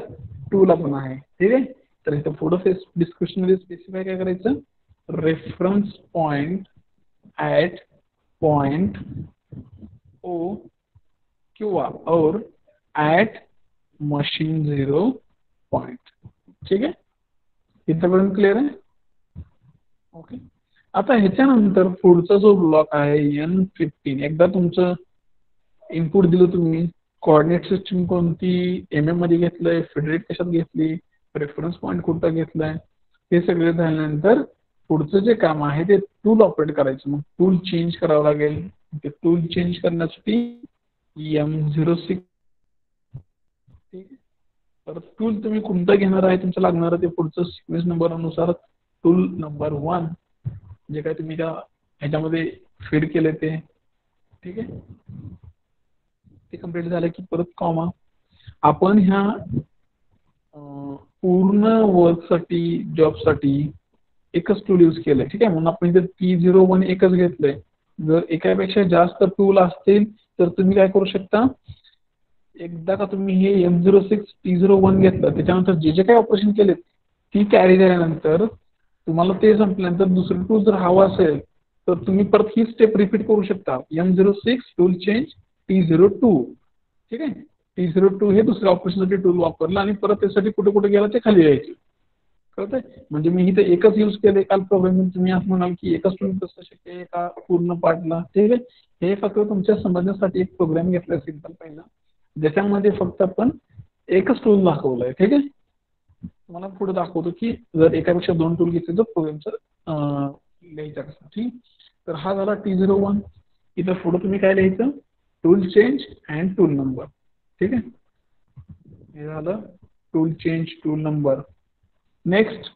2 ला पण आहे. ठीक आहे. तर इथं पुढं डिस्क्रिप्शन मध्ये स्पेसिफाय काय करायचं, reference point at point O किंवा और ॲट मशीन 0 पॉइंट. ठीक आहे. इथपर्यंत क्लिअर आहे. ओके. आता ह्याच्यानंतर पुढचा जो ब्लॉक आहे N15. एकदा तुमचं इनपुट दिलं तुम्ही, कोऑर्डिनेट सिस्टीम कोणती MM मध्ये घेतलंय, फीड रेट कशात घेतली, रेफरन्स पॉईंट कुठं घेतलाय, हे सगळे झाल्यानंतर पुढचं जे काम आहे ते टूल ऑपरेट करायचं. मग टूल चेंज करावं लागेल. ते टूल चेंज करण्यासाठी M06. ठीक आहे. तर टूल तुम्ही कोणतं घेणार आहे तुमचं लागणार ते पुढचं सिक्वेन्स नंबरनुसार टूल नंबर 1 जे काय तुम्ही त्या ह्याच्यामध्ये फीड केले ते. ठीक आहे. ते कम्प्लीट झालं की परत कॉमा. आपण ह्या पूर्ण वर्कसाठी जॉबसाठी एकच टूल यूज केलंय. ठीक आहे. म्हणून आपण इथे T01 एकच घेतलंय. जर एकापेक्षा जास्त टूल असतील तर तुम्ही काय करू शकता, एकदा का तुम्ही हे M06 T01 घेतलं त्याच्यानंतर जे जे काही ऑपरेशन केलेत ती कॅरी झाल्यानंतर तुम्हाला ते संपल्यानंतर दुसरं टूल जर हवं असेल तर तुम्ही परत ही स्टेप रिपीट करू शकता. M06 tool change T02. ठीक आहे. T02 हे दुसऱ्या ऑपरेशनसाठी टूल वापरलं आणि परत त्यासाठी कुठे कुठे गेला ते खाली यायचे. कळतंय? म्हणजे मी इथे एकच यूज केले काल प्रोग्रामिंग. तुम्ही असं म्हणाल की एकच टूल कसं शक्य आहे का पूर्ण पार्टला. ठीक आहे. हे फक्त तुमच्या समजण्यासाठी एक प्रोग्राम घेतला सिंपल पहिला, ज्याच्यामध्ये फक्त आपण एकच टूल दाखवलंय. ठीक आहे. तुम्हाला पुढे दाखवतो की जर एकापेक्षा 2 टूल घेतले तर प्रोग्रामचं लिहायचं कसं. ठीक. तर हा झाला T01. इथं पुढे तुम्ही काय लिहायचं, tool change and tool number. ठीक आहे. हे झालं tool change tool number. Next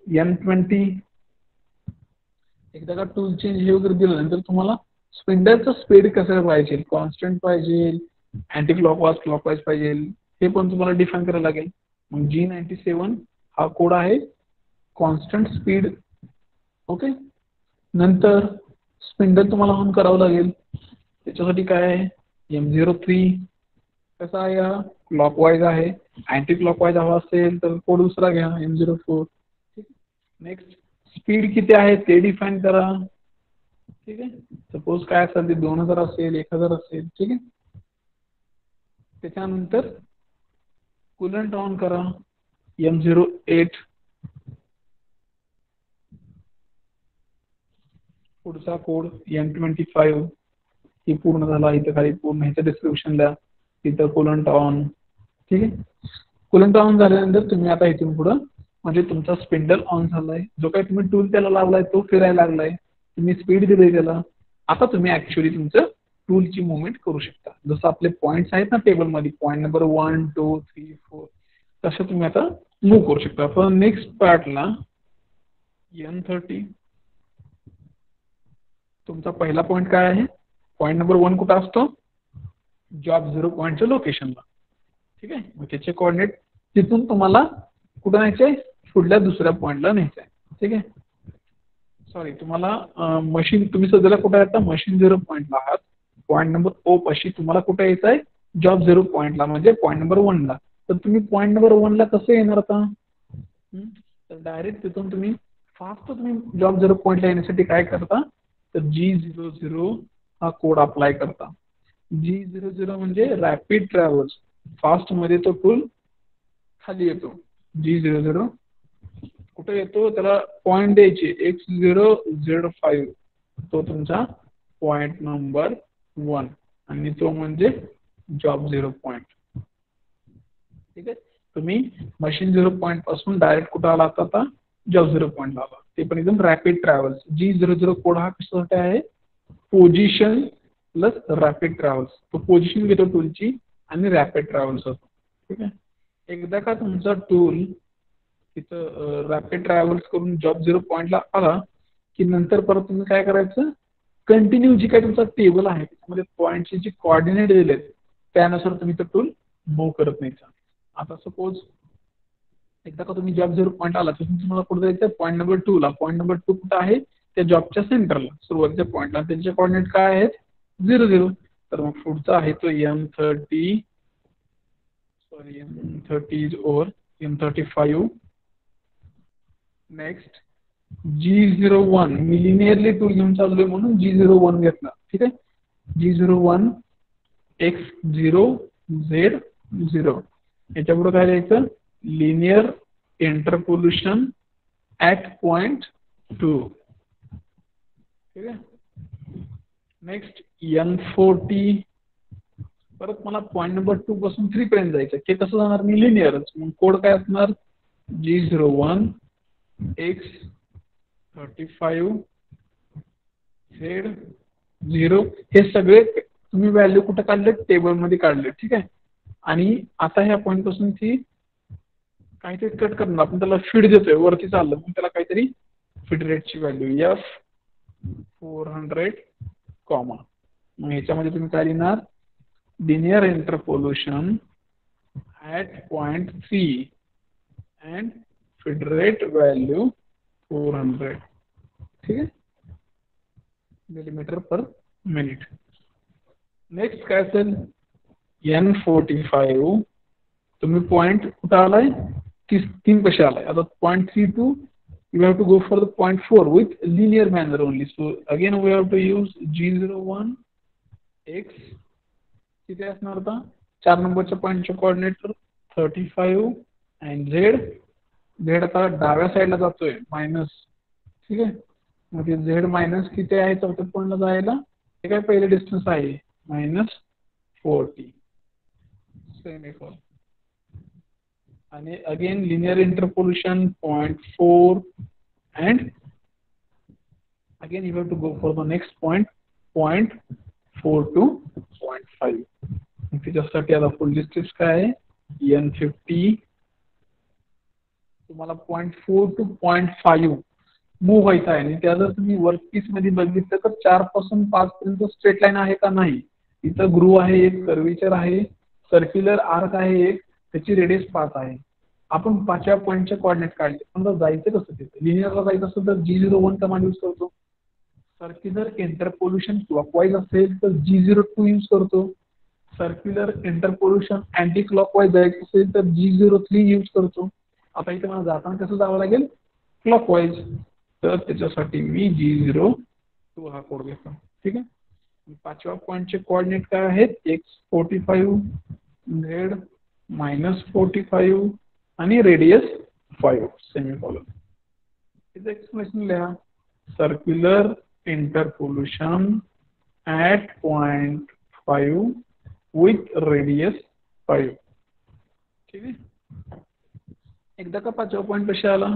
M20. एकदा का टूल चेंज हे वगैरे दिल्यानंतर तुम्हाला स्पिंडलचं स्पीड कसं पाहिजे, कॉन्स्टंट पाहिजे, अँटी क्लॉकवाईज क्लॉकवाईज पाहिजे, हे पण तुम्हाला डिफाईन करायला लागेल. मग G97 हा कोड आहे कॉन्स्टंट स्पीड. ओके. नंतर स्पिंडल तुम्हाला ऑन करावं लागेल. त्याच्यासाठी काय आहे, M03 कसा आहे, हा क्लॉकवाईज आहे. अँटी क्लॉकवाईज हवा असेल तर कोड दुसरा घ्या, M04. ठीक. नेक्स्ट स्पीड किती आहे ते डिफाईन करा. ठीक आहे. सपोज काय असेल ते 2000 असेल, 1000 असेल. ठीक आहे. त्याच्यानंतर कूलंट ऑन करा, M08. पुढचा कोड M25. ही पूर्ण झाला. इथं खाली पूर्ण ह्याचं डिस्क्रिप्शन द्या. तिथं कूलंट ऑन. ठीक आहे. कूलंट ऑन झाल्यानंतर तुम्ही आता इथून पुढं म्हणजे तुमचा स्पिंडल ऑन झालाय. जो काही तुम्ही टूल त्याला लावलाय तो फिरायला लागलाय. तुम्ही स्पीड दिली त्याला. आता तुम्ही ऍक्च्युअली तुमचं टूलची मुवमेंट करू शकता. जसं आपले पॉईंट्स आहेत ना टेबलमध्ये, पॉईंट नंबर 1, 2, 3, 4, तसं तुम्ही आता मूव्ह करू शकता. पण नेक्स्ट पार्टला M30. तुमचा पहिला पॉईंट काय आहे, पॉईंट नंबर 1 कुठं असतो, जॉब 0 पॉईंटच्या लोकेशनला. ठीक आहे. मग त्याचे कोऑर्डिनेट तिथून तुम्हाला कुठं न्यायचे, पुढल्या दुसऱ्या पॉईंटला न्यायचं आहे. ठीक आहे. सॉरी, तुम्हाला मशीन, तुम्ही सध्याला कुठे आता मशीन 0 पॉईंटला आहात. पॉईंट नंबर O पाशी तुम्हाला कुठे यायचं आहे, जॉब 0 पॉईंटला म्हणजे पॉईंट नंबर 1 ला. तर तुम्ही पॉईंट नंबर 1 ला कसं येणार आता, तर डायरेक्ट तिथून तुम्ही फास्ट तुम्ही जॉब 0 पॉईंटला येण्यासाठी काय करता, तर G00 हा कोड अप्लाय करता. G00 म्हणजे रॅपिड ट्रॅव्हल्स. फास्ट मध्ये तो टूल खाली येतो. G00 कुठे येतो, त्याला पॉईंट द्यायचे X0Z5. तो तुमचा पॉईंट नंबर 1 आणि तो म्हणजे जॉब 0 पॉईंट. ठीक आहे. तुम्ही मशीन 0 पॉईंट पासून डायरेक्ट कुठं आला आता, जॉब 0 पॉईंटला आला. ते पण एकदम रॅपिड ट्रॅव्हल्स. G00 कोड हा कशासाठी आहे, पोझिशन प्लस रॅपिड ट्रॅव्हल्स. तो पोझिशन घेतो टूलची आणि रॅपिड ट्रॅव्हल्स होतो. ठीक आहे. एकदा का तुमचा टूल तिथं रॅपिड ट्रॅव्हल्स करून जॉब 0 पॉईंटला आला की नंतर परत तुम्ही काय करायचं, कंटिन्यू जी काय तुमचा टेबल आहे त्यामध्ये पॉईंटचे जे कोऑर्डिनेट दिलेत त्यानुसार तुम्ही तो टूल मूव्ह करत नाही. आता सपोज एकदा का तुम्ही जॉब 0 पॉईंट आला तर तुम्हाला कुठे जायचं, पॉईंट नंबर 2 ला. पॉईंट नंबर 2 कुठं आहे, त्या जॉबच्या सेंटरला, सुरुवातीच्या पॉईंटला. त्यांचे कोऑर्डिनेट काय आहेत, 00. तर मग पुढचा आहे तो M30, sorry M30 is over, M35. Next G01. Me linearly tool घेऊन चाललोय म्हणून G01 घेतला. ठीक आहे. G01 X0Z0. याच्यापुढे काय द्यायचं, लिनियर इंटरपोल्युशन ऍट पॉइंट 2. ठीक आहे. Next N40. परत मला पॉईंट नंबर 2 पासून 3 पर्यंत जायचं. ते कसं जाणार, मी लिनियरच. मग कोड काय असणार, G01 X35 Z0. हे सगळे तुम्ही व्हॅल्यू कुठे काढले, टेबलमध्ये काढले. ठीक आहे. आणि आता ह्या पॉईंट पासून ती काहीतरी कट करणार, आपण त्याला फीड देतोय, वरती चाललं मग त्याला काहीतरी फीड रेटची व्हॅल्यू F400 कॉमा. मग ह्याच्यामध्ये तुम्ही काय लिहिणार, linear interpolation at point 3 and feed rate value 400. ठीक आहे. Millimetre per minute. नेक्स्ट काय असेल, N45. तुम्ही पॉईंट कुठं आलाय, 3 कसे आलाय. आता point 3 to you have to go for the point 4 with linear manner only. So again we have to use G01 x किती असणार आता 4 नंबरच्या पॉइंटचे कोऑर्डिनेट 35 and z आता डाव्या साईडला जातोय मायनस. ठीक आहे, मग z मायनस किती आहे चौथ्या पॉइंटला जायला, हे काय पहिले डिस्टन्स आहे -40 सेमीकोलन. आणि again linear interpolation 0.4 and again you have to go for the next point 0.4 to 0.5. त्याच्यासाठी आता फुल डिस्टन्स काय आहे n50. तुम्हाला 0.4 to 0.5 मूव्ह व्हायचा आहे आणि त्या जर तुम्ही वर्कपीस मध्ये बघितलं तर 4 पासून 5 पर्यंत स्ट्रेट लाईन आहे का नाही. इथं ग्रूव आहे, एक कर्वेचर आहे, सर्क्युलर आर्क आहे एक, त्याची रेडियस 5 आहे. आपण 5व्या पॉईंटचे कोऑर्डिनेट काढले. समजा जायचं कसं तिथे लिनियरला जायचं असेल तर G01 कमांड यूज करतो. सर्क्युलर इंटरपोल्युशन क्लॉकवाईज असेल तर G02 यूज करतो. सर्क्युलर इंटरपोल्युशन अँटी क्लॉकवाईज जायचं असेल तर G03 यूज करतो. आता इथे मला जाताना कसं जावं लागेल क्लॉकवाईज, तर त्याच्यासाठी मी G02 हा कोड घेतो. ठीक आहे, 5व्या पॉईंटचे कोऑर्डिनेट काय आहेत x45 z -45 आणि रेडियस 5 सेमीकोलन. इथे एक्सप्लेनेशन लिहा circular interpolation at point 5 with radius 5. ठीक आहे, एकदा का 5वा पॉईंट कशा आला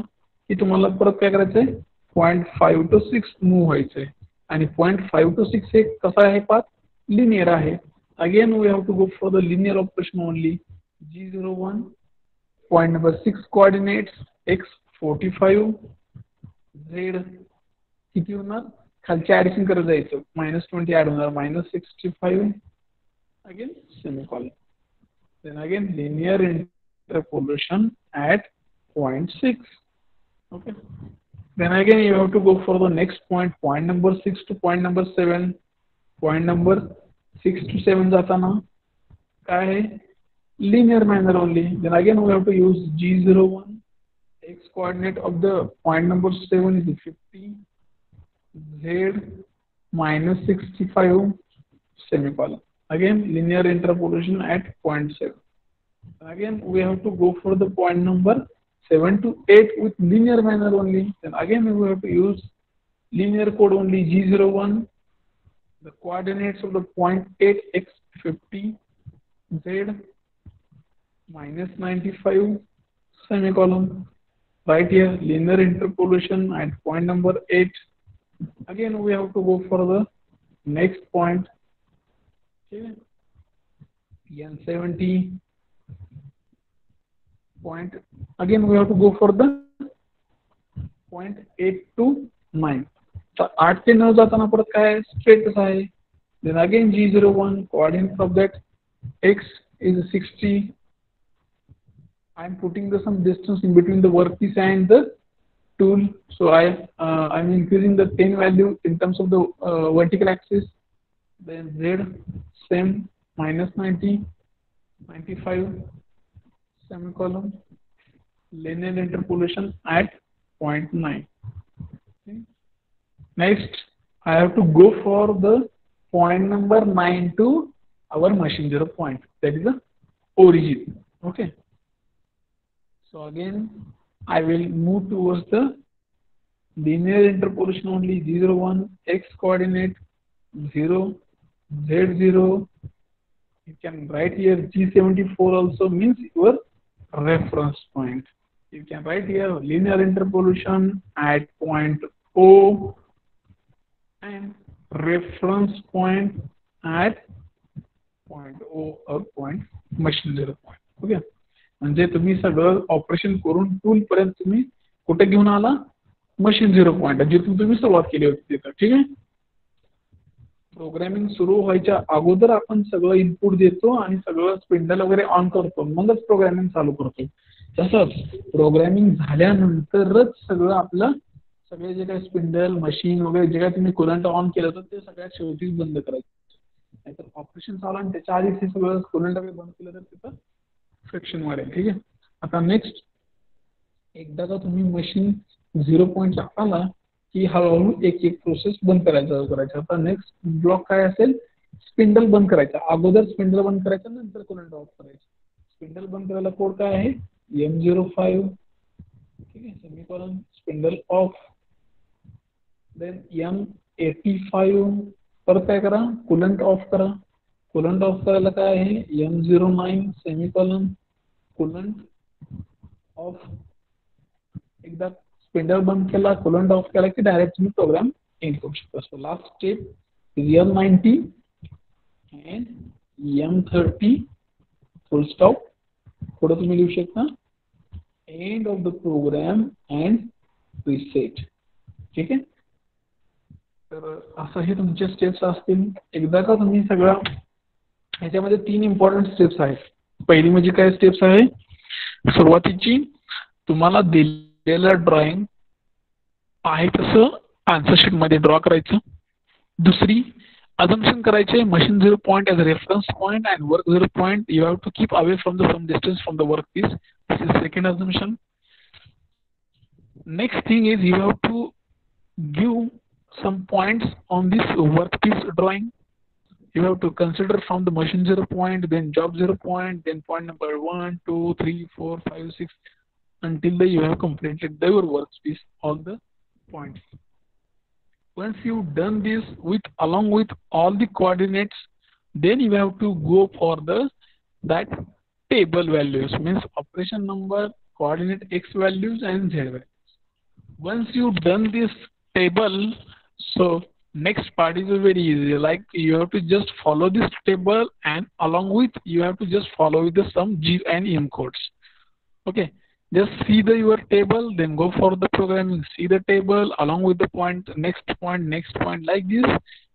की तुम्हाला परत काय करायचंय 0.5 to 6 मूव्ह व्हायचंय आणि 0.5 to 6 हे कसा आहे पाथ लिनियर आहे. Again we have to go for the linear operation only. G01 point number 6 coordinates x45 z किती होणार खालची ऍडिशन करत जायचं -20 ऍड होणार -65 again semicolon. Then again linear interpolation at 0.6. okay, then again you have to go for the next point number 6 to point number 7. point number 6 to 7 जाताना काय आहे linear manner only. Then again we have to use G01 x coordinate of the point number 7 is 50 z -65 semicolon. Again linear interpolation at 0.7. Again we have to go for the point number 7 to 8 with linear manner only. Then again we have to use linear code only G01. The coordinates of the point 8 x 50 z -95 semicolon. Right here linear interpolation at point number 8. Again we have to go for the next point. Okay. n70 point. Again we have to go for the point 8 to 9. So 8 ते 9 जाताना परत काय straight आहे. Then again G01 coordinate of that x is 60. I am putting some distance in between the workpiece and the tool. So I'm increasing the 10 value in terms of the vertical axis. Then z same -90 95 semicolon. Linear interpolation at 0.9. Okay. Next I have to go for the point number 9 to our machine zero point, that is the origin. Okay, so again I will move towards the linear interpolation only. G01 x coordinate 0 z0. You can write here G74 also means your reference point. You can write here linear interpolation at point O and reference point at point O or point machine zero point. Okay, म्हणजे तुम्ही सगळं operation करून tool पर्यंत तुम्ही कुठे घेऊन आला machine zero point जिथून तुम्ही सुरुवात केली होती तिथं. ठीक आहे, प्रोग्रामिंग सुरू व्हायच्या अगोदर आपण सगळं इनपुट देतो आणि सगळं स्पिंडल वगैरे ऑन करतो मगच प्रोग्रामिंग चालू करतो. तसंच प्रोग्रामिंग झाल्यानंतरच सगळं आपलं सगळे जे काही स्पिंडल मशीन वगैरे जे काही तुम्ही कुलंट ऑन केलं होतं ते सगळ्यात शेवटीच बंद करायचं. नाहीतर ऑपरेशन चालू आणि त्याच्या आधीच हे सगळं कुलंट वगैरे बंद केलं तर तिथं फ्रिक्शन वाढेल. ठीक आहे, आता नेक्स्ट एकदा का तुम्ही मशीन 0 पॉईंटला आला की हळूहळू एक एक प्रोसेस बंद करायचा. आता नेक्स्ट ब्लॉक काय असेल, स्पिंडल बंद करायचा. अगोदर स्पिंडल बंद करायचा, नंतर कुलंट ऑफ करायचं. स्पिंडल बंद करायला कोड काय आहे, M05. ठीक आहे, semicolon spindle of. Then M85 परत काय करा, कुलंट ऑफ करा. कुलंट ऑफ करायला काय आहे, M09 सेमीकोलन कुलंट ऑफ. एकदा स्पिंडल बंद केला, कुलंट ऑफ केला की डायरेक्ट तुम्ही प्रोग्राम एंड करू शकता. So last step is M90 and M30 full stop. पुढे तुम्ही लिहू शकता end of the program and reset. ठीक आहे, तर असं हे तुमचे स्टेप्स असतील. एकदा का तुम्ही सगळं, ह्याच्यामध्ये 3 इम्पॉर्टंट स्टेप्स आहेत. पहिली म्हणजे काय स्टेप्स आहे, सुरुवातीची तुम्हाला दिलेलं ड्रॉइंग आहे तसं आन्सर शीट मध्ये ड्रॉ करायचं. दुसरी, assumption करायचे, machine 0 point as a reference point and work 0 point you have to keep away from some distance from the workpiece. This is second assumption. Next thing is you have to give some points on this workpiece drawing. You have to consider from the machine 0 point, then job 0 point, then point number 1, 2, 3, 4, 5, 6 until you have completed your workpiece all the points. Once you've done this along with all the coordinates, then you have to go for that table values, means operation number, coordinate x values and z values. Once you've done this table, so next part is very easy. Like you have to just follow this table and along with you have to just follow with some G and M codes. Okay. Just see your table, then go for the programming. See the table along with the point, next point. Like this,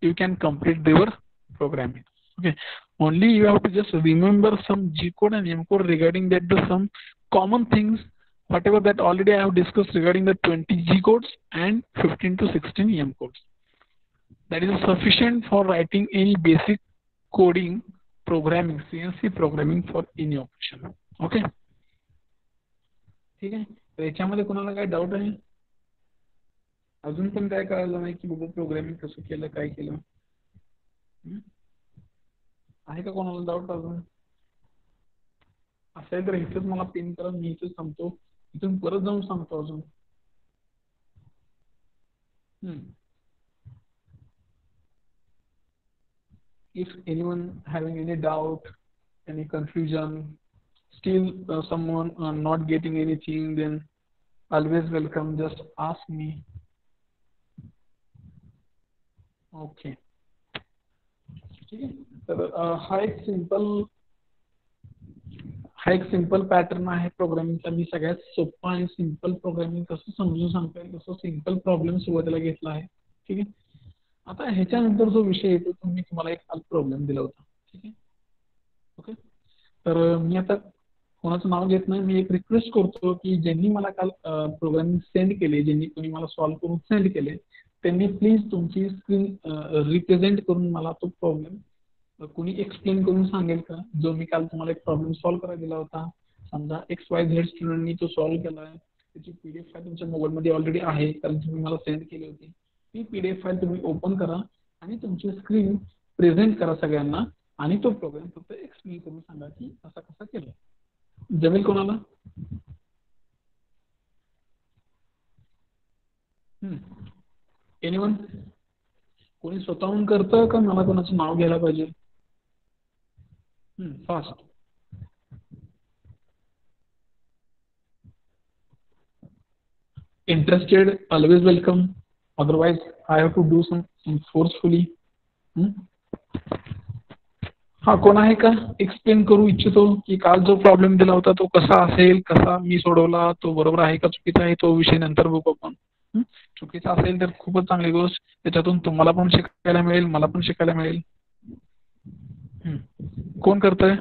you can complete your programming. Okay. Only you have to just remember some G code and M code regarding that some common things, whatever that already I have discussed regarding the 20 G codes and 15 to 16 M codes. That is sufficient for writing any basic coding programming, CNC programming for any operation. Okay. ठीक आहे, तर याच्यामध्ये कोणाला काय doubt आहे, अजून पण काय कळलं नाही की बाबा प्रोग्रामिंग कसं केलं, काय केलं, आहे का कोणाला डाऊट अजून असेल तर इथेच मला पिन करा, मी इथेच सांगतो, इथून परत जाऊन सांगतो अजून. If anyone having any doubt, any confusion, still someone not getting anything, then always welcome, just ask me. Okay. ठीक आहे, तर हा एक सिंपल पॅटर्न आहे प्रोग्रामिंगचा. मी सगळ्यात सोपा आणि सिंपल प्रोग्रामिंग कसं समजून सांगता येईल तसं सिंपल प्रॉब्लेम सुरुवातीला घेतला आहे. ठीक आहे, आता ह्याच्यानंतर जो विषय येतो, तुम्हाला एक काल प्रॉब्लेम दिला होता. ठीक आहे, ओके. तर मी आता कोणाचं नाव घेत नाही, मी एक रिक्वेस्ट करतो की ज्यांनी मला काल प्रोग्रामिंग सेंड केले, ज्यांनी कोणी मला सॉल्व्ह करून सेंड केले, त्यांनी प्लीज तुमची स्क्रीन रिप्रेझेंट करून मला तो प्रॉब्लेम कोणी एक्सप्लेन करून सांगेल का, जो मी काल तुम्हाला एक प्रॉब्लेम सॉल्व्ह करायला दिला होता. समजा XYZ स्टुडंटनी तो सॉल्व्ह केला आहे, त्याची PDF फाईल तुमच्या मोबाईलमध्ये ऑलरेडी आहे, कारण तुम्ही मला सेंड केली होती. ती PDF फाईल तुम्ही ओपन करा आणि तुमची स्क्रीन प्रेझेंट करा सगळ्यांना, आणि तो प्रोग्राम फक्त एक्सप्लेन करून सांगा की असा कसा केला. जमेल कोणाला? एनीवन? कोणी स्वतःहून करतं का मला कोणाचं नाव घ्यायला पाहिजे? Fast. Interested, always welcome. Otherwise, I have to do some forcefully. हा कोण आहे का एक्सप्लेन करू इच्छितो की काल जो प्रॉब्लेम दिला होता तो कसा असेल, कसा मी सोडवला, तो बरोबर आहे का चुकीचा आहे, तो विषय नंतर बघू आपण. चुकीचा असेल तर खूपच चांगली गोष्ट, त्याच्यातून तुम्हाला पण शिकायला मिळेल, मला पण शिकायला मिळेल. कोण करतंय?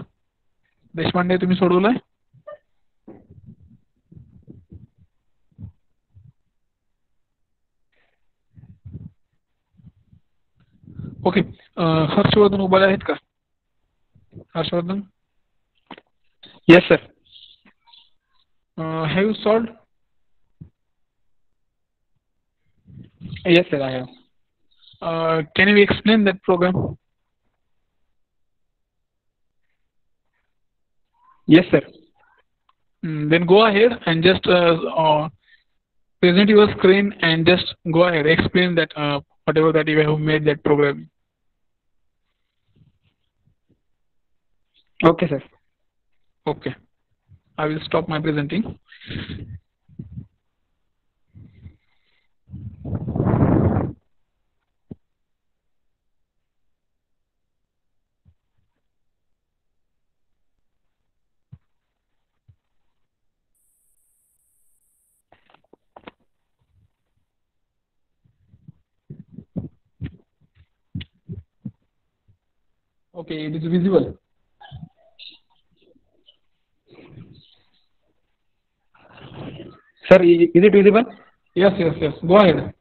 देशपांडे, तुम्ही सोडवलाय? ओके. हर्षवर्धन उभे आहेत का? Harshvardhan? Yes, sir. Have you solved? Yes, sir, I have. Can you explain that program? Yes, sir. Then go ahead and just present your screen and just go ahead, explain that whatever that you have made that program. Okay, sir. Okay. I will stop my presenting. Okay, it is visible. Sir, is it visible? Yes, yes, yes. Go ahead.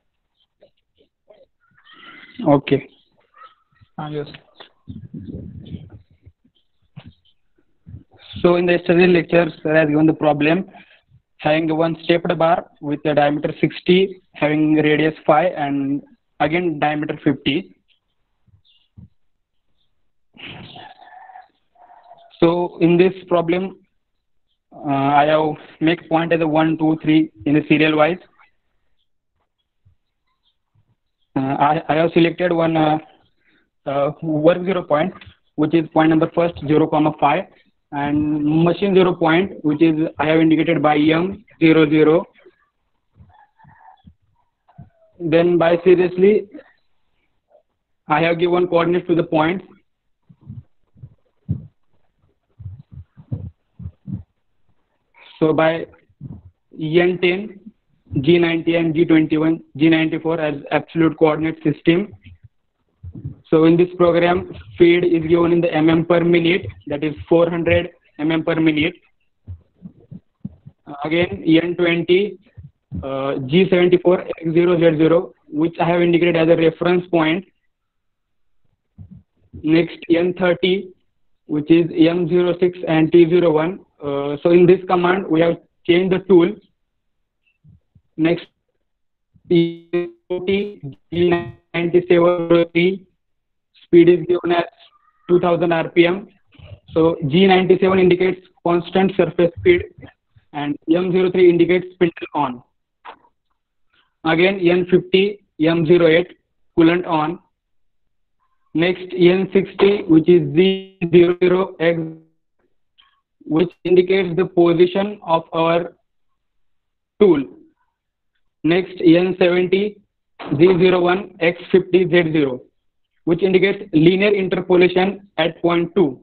Okay. Yes. So in the yesterday's lecture, sir has given the problem having one stepped bar with a diameter 60, having radius 5, and again diameter 50. So in this problem, I have make point as a 1, 2, 3 in a serial wise. I have selected one work 0 point, which is point number first 0, 5, and machine 0 point, which is I have indicated by M00. Then by seriously, I have given coordinates to the points. So by N10, G90 and G21, G94 as absolute coordinate system. So in this program, speed is given in the mm per minute, that is 400 mm per minute. Again, N20, G74, X0, Z0, which I have indicated as a reference point. Next, N30, which is M06 and T01. So in this command, we have changed the tool. Next, G97, speed is given as 2000 RPM. So G97 indicates constant surface speed and M03 indicates spindle on. Again, N50, M08, coolant on. Next, N60, which is Z00X, which indicates the position of our tool. Next, N70, Z01, X50, Z0, which indicates linear interpolation at point 2.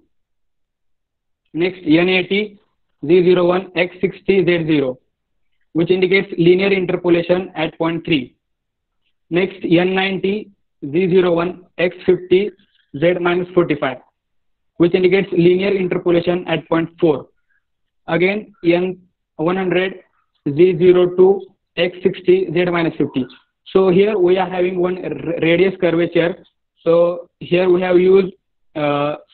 Next, N80, Z01, X60, Z0, which indicates linear interpolation at point 3. Next, N90, Z01, X50, Z-45, which indicates linear interpolation at point 4. Again, N100, Z02, X60, Z-50. So here we are having one radius curvature. So here we have used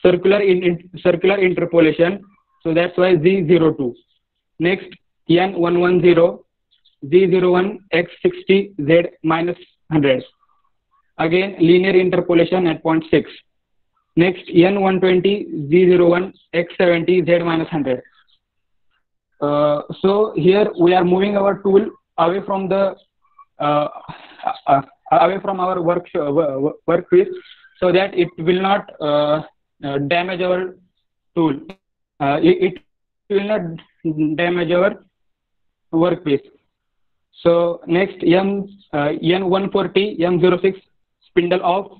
circular interpolation. So that's why Z02. Next, N110, Z01, X60, Z-100. Again, linear interpolation at point 6. Next, N120, Z01, X70, Z-100. So here we are moving our tool away from the away from our workpiece, so that it will not damage our tool. It will not damage our workpiece. So next, N140, M06, spindle off.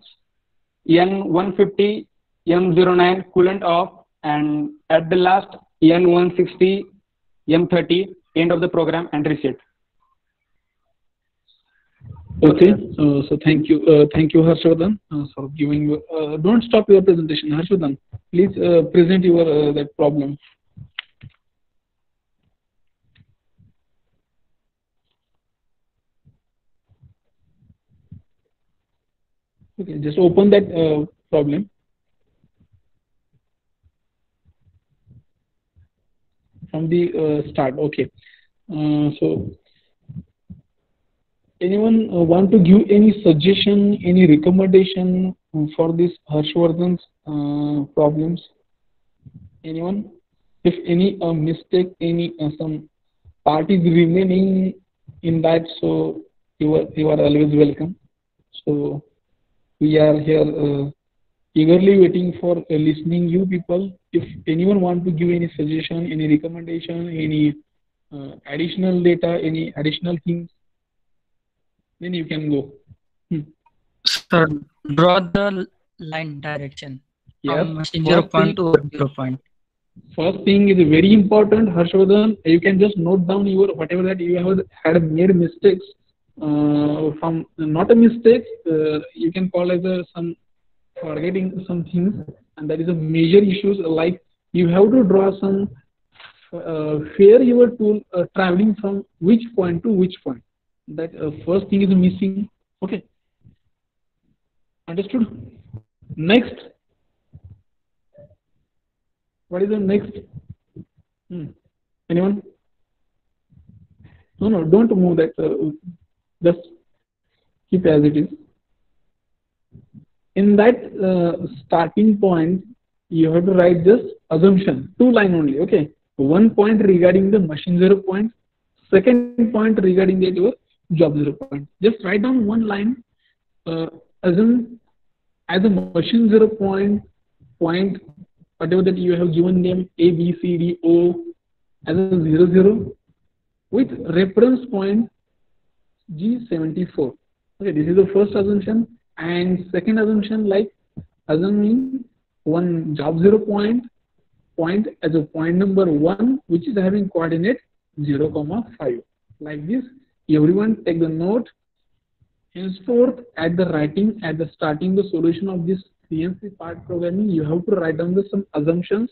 N150, M09, coolant off. And at the last, N160, M30, end of the program and reset. Okay, so thank you, Harshvardhan, for giving. Don't stop your presentation, Harshvardhan. Please present your that problem. Okay, just open that problem from the start. Okay, so Anyone want to give any suggestion, any recommendation for this Harshvardhan's problems? Anyone? If any mistake, any some part is remaining in that, so you are always welcome. So we are here eagerly waiting for listening you people. If anyone want to give any suggestion, any recommendation, any additional data, any additional things, then you can go. Sir, draw the line direction Yes. from machine 0 point to 0 point. First thing is very important, Harshvardhan. You can just note down your whatever that you have had made mistakes from not a mistake. You can call as some forgetting some things, and that is a major issues. Like you have to draw some where your tool traveling from which point to which point. That first thing is missing. Okay, understood. Next. What is the next? Anyone? No, don't move that. Just keep as it is. In that starting point, you have to write just assumption, 2 line only. Okay, 1 point regarding the machine 0 point, 2nd point regarding the your job 0 point. Just write down 1 line. Assume as a machine 0 point, whatever that you have given them A, B, C, D, O as a 0, 0 with reference point G74. Okay, this is the first assumption. And second assumption, like assuming one job 0 point as a point number 1, which is having coordinate 0, 5. Like this, everyone take the note. Henceforth, at the starting the solution of this CNC part programming, you have to write down some assumptions.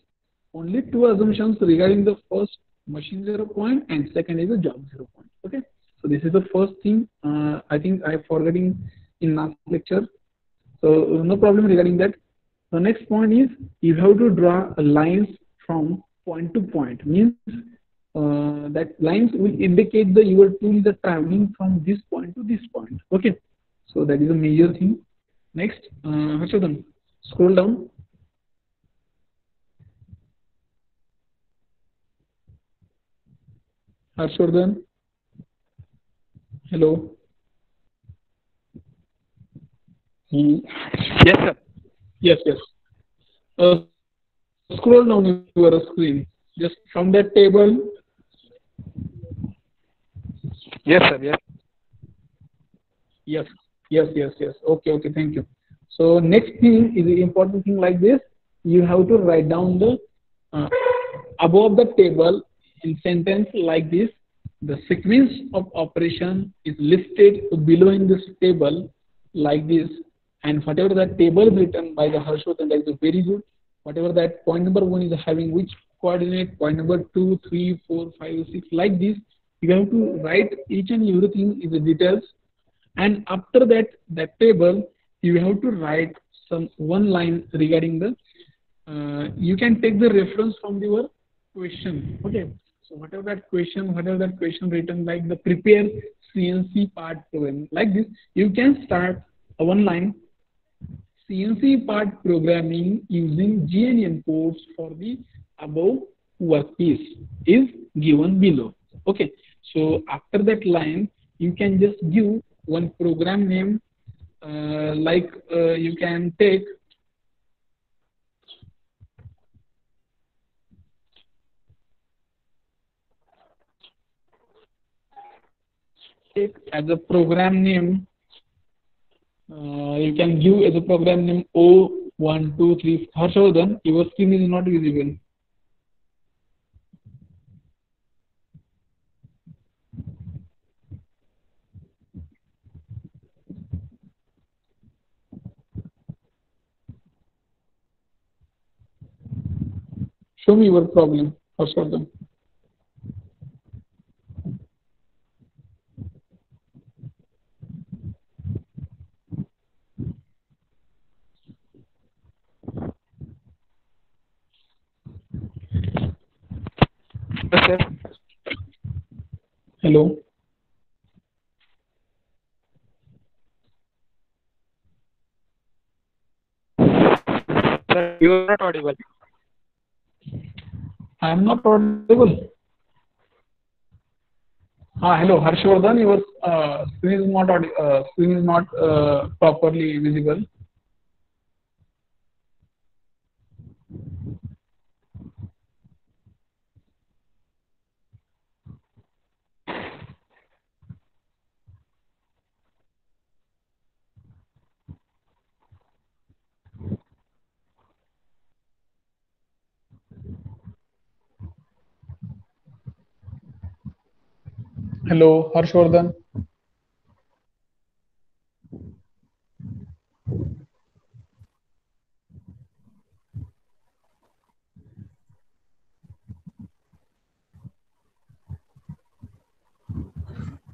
Only 2 assumptions regarding the first machine 0 point and second is the job 0 point. Okay, so this is the first thing. I think I forgetting in last lecture, so no problem regarding that. The next point is you have to draw lines from point to point. Means that lines will indicate the your tool is traveling from this point to this point. Okay, so that is a major thing. Next, Harshvardhan, scroll down. Harshvardhan, hello. Yes, sir. Yes. Scroll down your screen. Just from that table. Yes, sir. Yes. Okay. Thank you. So next thing is the important thing like this. You have to write down the above the table in sentence like this. The sequence of operation is listed below in this table like this. And whatever that table is written by the Harshvardhan, that is very good. Whatever that point number 1 is having which coordinate, point number 2, 3, 4, 5, 6, like this. You have to write each and everything in the details. And after that table, you have to write some 1 line regarding the. You can take the reference from your question. Okay. So whatever that question written like the prepare CNC part program like this, you can start a 1 line. CNC part programming using GNN codes for the above workpiece is given below. Okay, so after that line, you can just give 1 program name, like you can take as a program name. You can give as a program name O123. Harshvardhan, your screen is not visible. Show me your problem, Harshvardhan. Yes, sir. Hello. You are not audible. I am not audible. Hello, Harshvardhan. Your screen is not properly visible. Hello, Harshvardhan.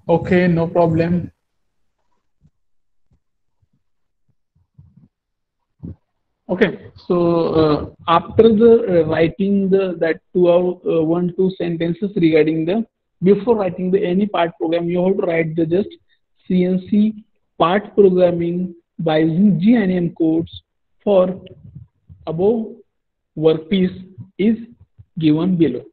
Okay, no problem. Okay, so after the writing that two sentences regarding the, before writing the any part program, you have to write the just CNC part programming by using G and M codes for above workpiece is given below.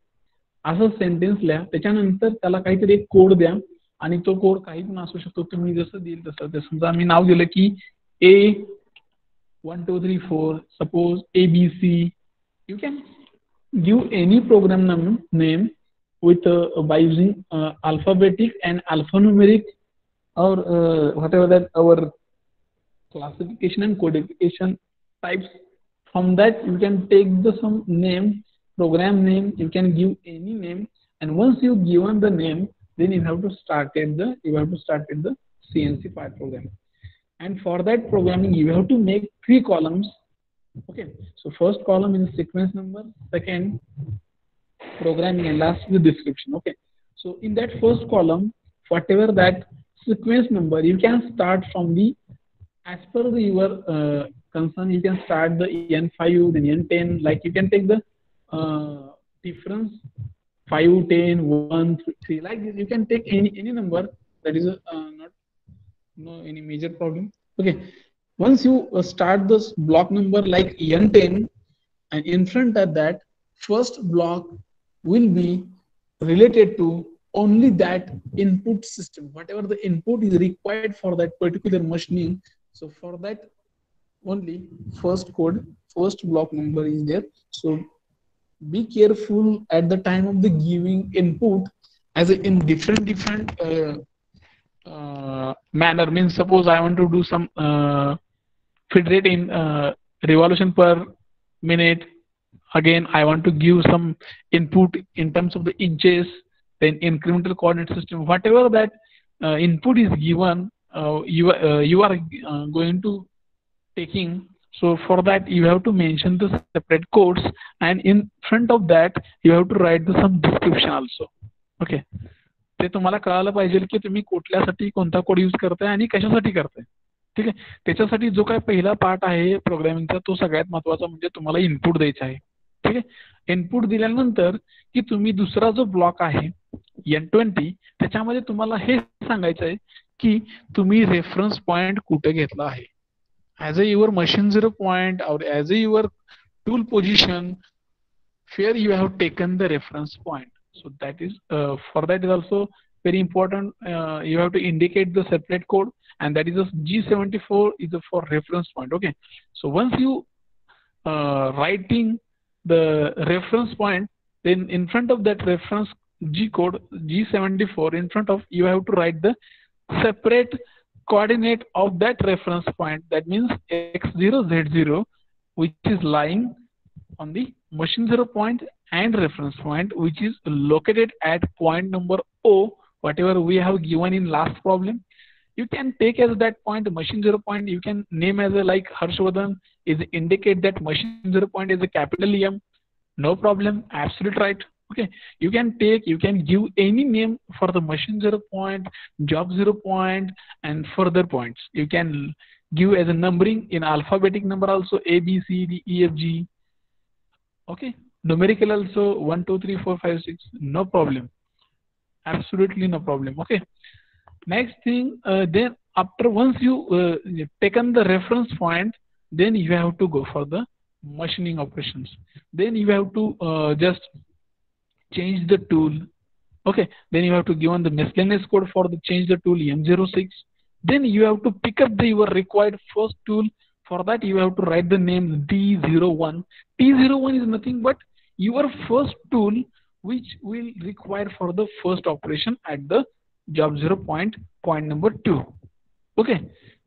असं sentence लिहा, त्याच्यानंतर त्याला काहीतरी एक code द्या आणि तो code काही पण असू शकतो, तुम्ही जसं देईल तसं. समजा मी नाव दिलं की A1 2 3 4, suppose ABC. You can give any program name with by using alphabetic and alphanumeric or whatever that our classification and codification types. From that you can take the some name, program name. You can give any name, and once you given the name, then you have to start the CNC part program. And for that programming, you have to make 3 columns. Okay, so first column is sequence number, second programming, and last is the description. Okay, so in that first column, whatever that sequence number, you can start from the, as per your concern, you can start the N5, then N10. Like you can take the difference 5, 10, 1, 3. Like this, you can take any number. That is not any major problem. Okay, once you start this block number like N10, and in front of that, first block will be related to only that input system, whatever the input is required for that particular machining. So for that only first block number is there. So be careful at the time of the giving input as in different manner. Means suppose I want to do some feed rate in revolution per minute. Again, I want to give some input in terms of the inches, then incremental coordinate system. Whatever that input is given, you are going to taking. So for that you have to mention the separate codes, and in front of that you have to write some description also. Okay, ते तुम्हाला कळायला पाहिजे की तुम्ही कुठल्यासाठी कोणता code use करताय आणि कशासाठी करताय. ठीक आहे, त्याच्यासाठी जो काय पहिला पार्ट आहे प्रोग्रामिंगचा, तो सगळ्यात महत्त्वाचा म्हणजे तुम्हाला इनपुट द्यायचा आहे. ठीक आहे, इनपुट दिल्यानंतर की तुम्ही दुसरा जो ब्लॉक आहे N20, त्याच्यामध्ये तुम्हाला हे सांगायचं आहे की तुम्ही रेफरन्स पॉइंट कुठे घेतला आहे. As a your machine 0 point और as a your tool position, where you have taken the reference point. So that is for that is also very important. You have to indicate the separate code, and that is a G74 is for reference point. Okay, so once you writing the reference point, then in front of that reference G code G74, in front of you have to write the separate coordinate of that reference point. That means x0 z0, which is lying on the machine 0 point, and reference point which is located at point number O, whatever we have given in last problem. You can take as that point machine 0 point. You can name as a, like Harshvardhan is indicate that machine 0 point is a capital M. No problem, absolute right. Okay, you can take, you can give any name for the machine 0 point, job 0 point, and further points. You can give as a numbering in alphabetic number also, A, B, C, D, E, F, G. Okay, numerical also 1, 2, 3, 4, 5, 6. No problem, absolutely no problem. Okay, next thing, then after once you taken the reference point, then you have to go for the machining operations. Then you have to just change the tool. Okay, then you have to give on the miscellaneous code for the change the tool M06. Then you have to pick up the your required first tool. For that you have to write the name T01. T01 is nothing but your first tool which will require for the first operation at the job 0 point number 2. Okay,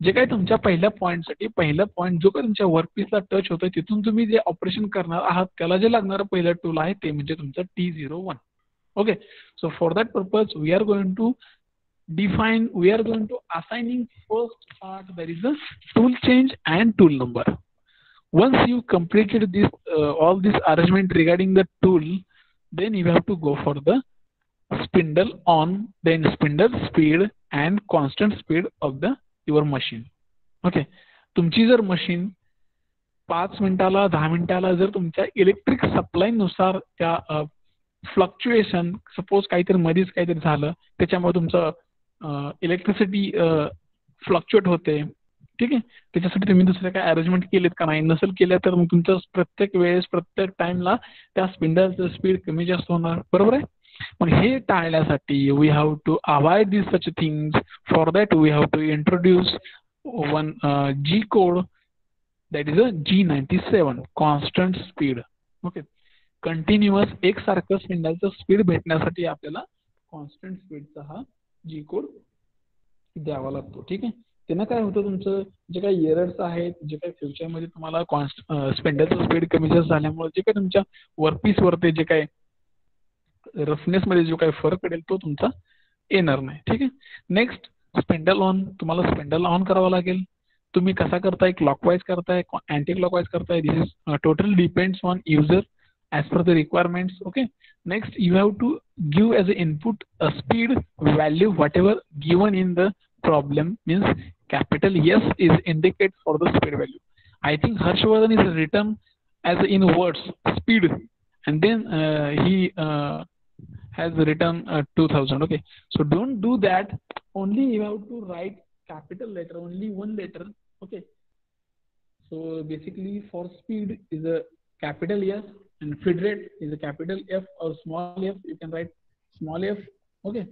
जे काही तुमच्या पहिल्या पॉईंटसाठी पहिला point जो काही तुमच्या वर्कपीसला touch होतोय तिथून तुम्ही जे ऑपरेशन करणार आहात त्याला जे लागणारं पहिलं टूल आहे ते म्हणजे तुमचं T01. Okay, so for that purpose we are going to assigning first part, that is the tool change and tool number. Once you completed this all this arrangement regarding the tool, then you have to go for the spindle on, then spindle speed and constant speed of the your machine. Okay, तुमची जर machine 5 मिनिटाला 10 मिनिटाला जर तुमच्या electric supply नुसार त्या fluctuation, suppose काहीतरी मध्येच काहीतरी झालं त्याच्यामुळे तुमचं इलेक्ट्रिसिटी फ्लक्च्युएट होते, ठीक आहे, त्याच्यासाठी तुम्ही दुसरे काय अरेंजमेंट केलेत का नाही, नसेल केल्या तर मग तुमचं प्रत्येक वेळेस प्रत्येक टाइमला त्या स्पिंडलचं स्पीड कमी जास्त होणार, बरोबर आहे. मग हे टाळण्यासाठी we have to avoid this such things. For that we have to introduce one G code, that is a G97 constant speed. Okay, continuous एकसारखं स्पिंडलचं स्पीड भेटण्यासाठी आपल्याला कॉन्स्टंट स्पीडचा हा G कोड द्यावा लागतो, ठीक आहे. त्यानं काय होतं, तुमचं जे काही एरर्स आहेत, जे काही फ्युचरमध्ये तुम्हाला स्पिंडलचं स्पीड कमी जास्त झाल्यामुळे जे काही तुमच्या वर्कपीसवरती जे काही रफनेसमध्ये जो काही फरक पडेल तो तुमचा येणार नाही, ठीक आहे. नेक्स्ट स्पिंडल ऑन, तुम्हाला स्पिंडल ऑन करावा लागेल. तुम्ही कसा करताय, क्लॉकवाईज करताय, अँटी क्लॉकवाईज करताय, this is total depends on user as per the requirements. Okay, next you have to give as an input a speed value whatever given in the problem, means capital S is indicate for the speed value. I think Harshvardhan is written as in words speed, and then he has written 2000. Okay, so don't do that. Only you have to write capital letter, only one letter. Okay, so basically for speed is a capital S and feed rate is a capital F or small f. You can write small f. Okay,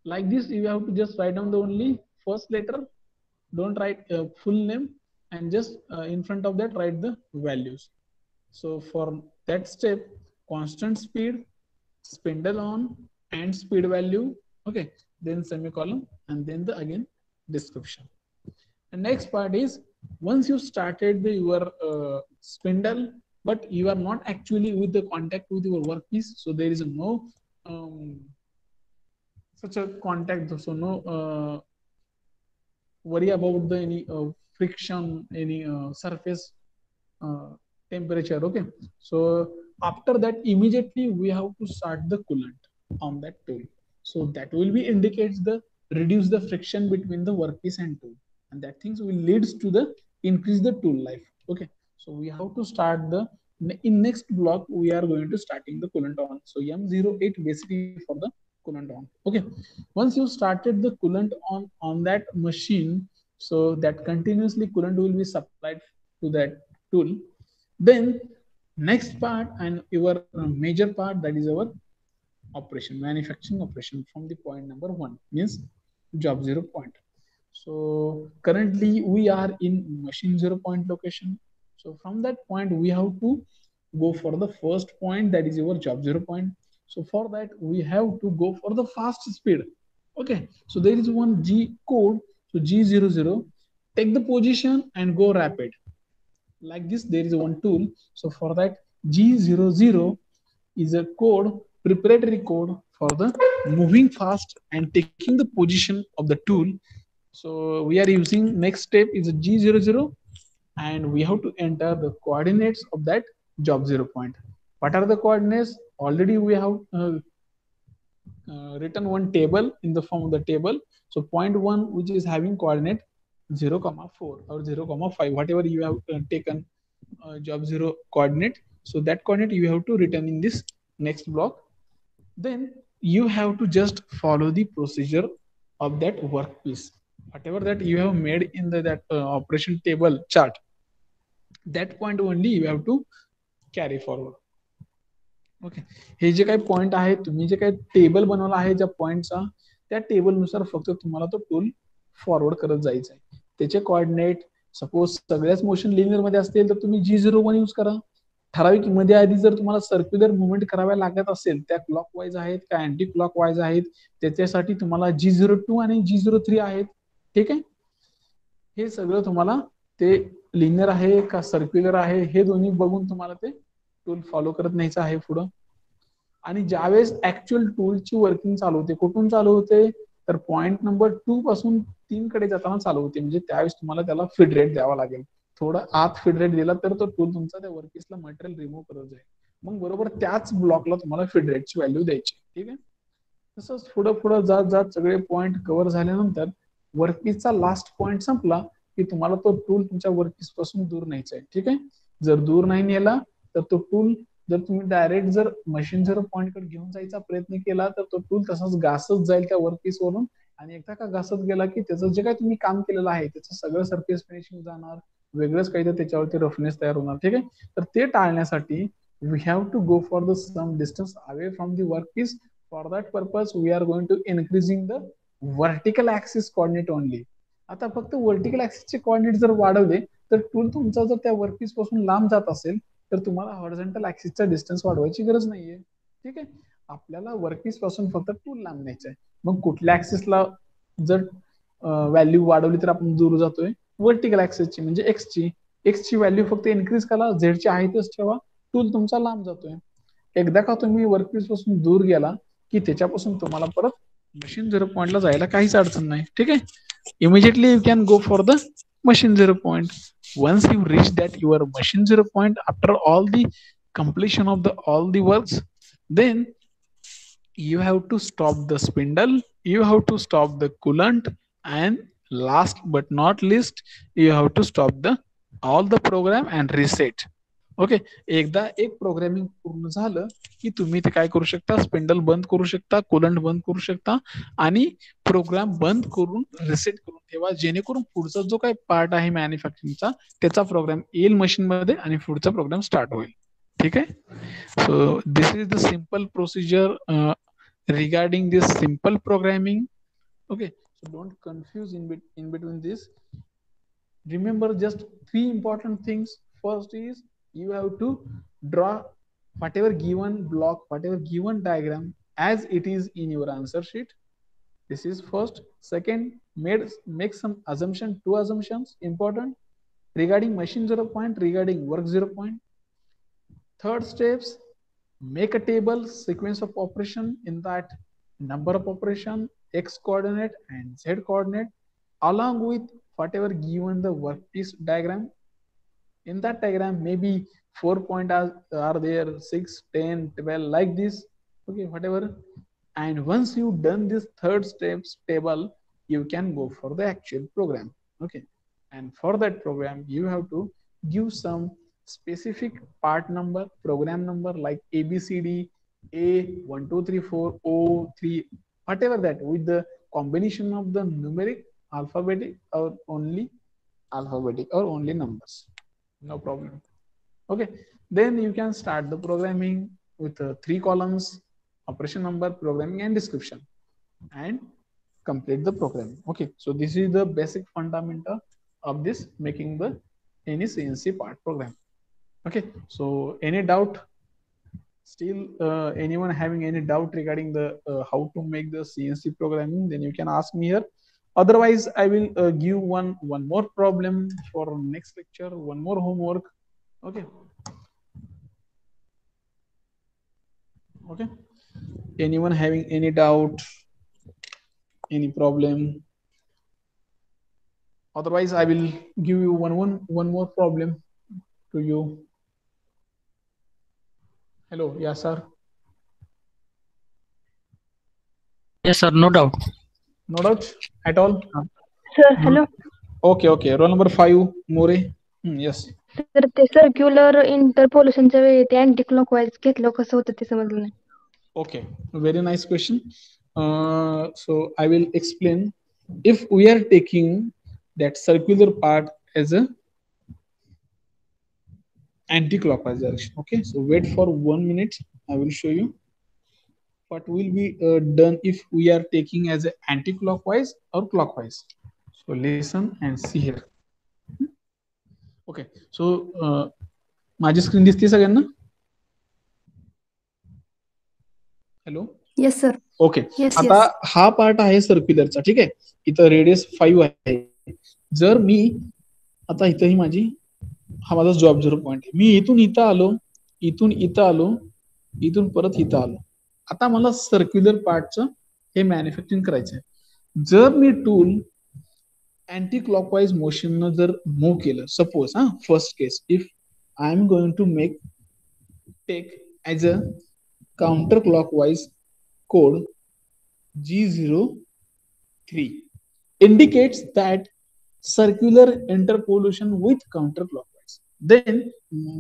like this you have to just write down the only first letter. Don't write full name, and just in front of that write the values. So for that step, constant speed, spindle on and speed value. Okay, then semicolon and then the again description. The next part is, once you started your spindle but you are not actually with the contact with your workpiece, so there is no such a contact, so no worry about the any friction, any surface temperature. Okay, so after that immediately we have to start the coolant on that tool, so that will be indicates the reduce the friction between the workpiece and tool, and that things will leads to the increase the tool life. Okay, so we have to start the in next block we are going to starting the coolant on. So M08 basically for the coolant on. Okay, once you started the coolant on that machine, so that continuously coolant will be supplied to that tool. Then next part and your major part, that is our operation, manufacturing operation from the point number 1, means job 0 point. So currently we are in machine 0 point location. So from that point we have to go for the first point, that is your job 0 point. So for that we have to go for the fast speed. Okay, so there is one G code, so G00, take the position and go rapid. Like this there is one tool. So for that G00 is a code, preparatory code for the moving fast and taking the position of the tool. So we are using, next step is a G00, and we have to enter the coordinates of that job 0 point. What are the coordinates? Already we have written one table in the form of the table. So point 1, which is having coordinate 0,4 or 0,5, whatever you have taken job 0 coordinate. So that coordinate you have to return in this next block. Then you have to just follow the procedure of that workpiece. Whatever that you have made in that operation table chart, that point only you have to carry forward. Okay, हे जे काही point आहे, तुम्ही जे काही table बनवला आहे ज्या पॉइंटचा, त्या टेबलनुसार फक्त तुम्हाला तो टूल फॉरवर्ड करत जायचा आहे. त्याचे कोऑर्डिनेट सपोज सगळ्याच मोशन लिनियर मध्ये असतील तर तुम्ही G01 यूज करा. ठराविक मध्ये आधी जर तुम्हाला सर्क्युलर मुवमेंट कराव्या लागत असेल, त्या क्लॉकवाईज आहेत का अँटी क्लॉकवाईज आहेत, त्याच्यासाठी तुम्हाला G02 आणि G03 आहेत. ठीक आहे, हे सगळं तुम्हाला ते लिनियर आहे का सर्क्युलर आहे हे दोन्ही बघून तुम्हाला ते टूल फॉलो करत न्यायचं आहे पुढं. आणि ज्यावेळेस ऍक्च्युअल टूलची वर्किंग चालू होते, कुठून चालू होते तर पॉइंट नंबर 2 पासून 3 कडे जाताना चालू होते. म्हणजे त्यावेळेस तुम्हाला त्याला फीड रेट द्यावा लागेल. थोडं आत फीड रेट दिला तर तो टूल तुमचा त्या वर्कपीसला मटेरियल रिमूव्ह करत जाईल. मग बरोबर त्याच ब्लॉकला तुम्हाला फीड रेटची व्हॅल्यू द्यायची. ठीक आहे, तसंच पुढं पुढं जात जात सगळे पॉइंट कव्हर झाल्यानंतर वर्कपीसचा लास्ट पॉइंट संपला की तुम्हाला तो टूल तुमच्या वर्कपीस पासून दूर न्यायचा आहे. ठीक आहे, जर दूर नाही नेला तर तो टूल जर तुम्ही डायरेक्ट जर मशीन जर पॉइंट कडे घेऊन जायचा प्रयत्न केला तर तो टूल तसाच घासत जाईल त्या वर्कपीस वरून. आणि एकदा का घासत गेला की त्याचं जे काही तुम्ही काम केलेलं आहे त्याचं सगळं सरफेस फिनिशिंग जाणार, वेगळंच काही तर त्याच्यावरती रफनेस तयार होणार. ठीक आहे, तर ते टाळण्यासाठी we have to go for the some distance away from the workpiece. For that purpose we are going to increasing the vertical axis coordinate only. आता फक्त व्हर्टिकल ऍक्सिसचे कोऑर्डिनेट जर वाढवले तर टूल तुमचा जर त्या वर्कपीस पासून लांब जात असेल तर तुम्हाला हॉरिझॉन्टल ऍक्सिसचा डिस्टन्स वाढवायची गरज नाहीये. ठीक आहे, आपल्याला वर्कपीस पासून फक्त टूल लांब न्यायचं आहे. मग कुठल्या ऍक्सिसला जर व्हॅल्यू वाढवली तर आपण दूर जातोय, व्हर्टिकल ऍक्सिसची म्हणजे एक्सची व्हॅल्यू फक्त इन्क्रीज करा, झेडची आहे तेच ठेवा, टूल तुमचा लांब जातोय. एकदा का तुम्ही वर्कपीस पासून दूर गेला की त्याच्यापासून तुम्हाला परत मशीन 0 पॉइंटला जायला काहीच अडचण नाही. ठीक आहे, immediately you can go for the machine 0 point. Once you reach that your machine 0 point after all the completion of the all the works, then you have to stop the spindle, you have to stop the coolant, and last but not least you have to stop the all the program and reset. Okay, एकदा एक programming पूर्ण झालं की तुम्ही ते काय करू शकता, स्पिंडल बंद करू शकता, कूलंट बंद करू शकता आणि प्रोग्राम बंद करून रिसेट करून ठेवा, जेणेकरून पुढचा जो काही पार्ट आहे मॅन्युफॅक्चरिंगचा त्याचा प्रोग्राम येईल मशीन मध्ये आणि पुढचा प्रोग्राम स्टार्ट होईल. ठीक आहे, so this is the simple procedure regarding this simple programming. Okay, so don't confuse in between this. Remember just 3 important things. First is you have to draw whatever given block, whatever given diagram as it is in your answer sheet. This is first. Second, make some assumption, 2 assumptions important regarding machine 0 point, regarding work 0 point. Third steps, make a table sequence of operation, in that number of operation, x coordinate and z coordinate, along with whatever given the workpiece diagram. In that diagram maybe 4 points are there, 6, 10, 12 like this. Okay, whatever. And once you done this third steps table, you can go for the actual program. Okay, and for that program you have to give some specific part number, program number like ABCD, A 1 2 3 4 O 3, whatever that, with the combination of the numeric, alphabetic, or only alphabetic or only numbers. No problem. Okay, then you can start the programming with 3 columns: operation number, programming, and description, and complete the program. Okay, so this is the basic fundamental of this making the any CNC part program. Okay, so any doubt? Still anyone having any doubt regarding the how to make the CNC programming, then you can ask me here. Otherwise I will give one more problem for next lecture, one more homework. Okay, okay, anyone having any doubt, any problem? Otherwise I will give you one more problem to you. Hello, yes sir. Yes sir, no doubt. No doubt at all? Sir, hello. Okay, roll number 5, More. Yes. Sir ते circular इंटरपोलेशनच्या वेळी ते anti clockwise घेतलं कसं होतं ते समजलं नाही. Okay, very nice question. So I will explain. If we are taking that circular part as a anti-clockwise direction. Okay, so wait for 1 minute. I will show you what will be done if we are taking as a anti-clockwise or clockwise. So listen and see here. Okay, so माझी screen दिसते सगळ्यांना? Hello. Yes sir. Okay, आता हा part आहे सर्क्युलरचा. ठीक आहे, इथं radius 5 आहे. जर मी आता इथं ही माझी हा माझा जॉब 0 पॉइंट आहे. मी इथून इथं आलो, इथून इथं आलो, इथून परत इथं आलो. आता मला सर्क्युलर पार्टचं हे मॅन्युफॅक्चरिंग करायचं आहे. जर मी टूल अँटी क्लॉकवाइज मोशन न जर मूव्ह केलं, suppose first case, if I am going to take as a counter clockwise code G03 indicates that circular interpolation with counterclockwise, then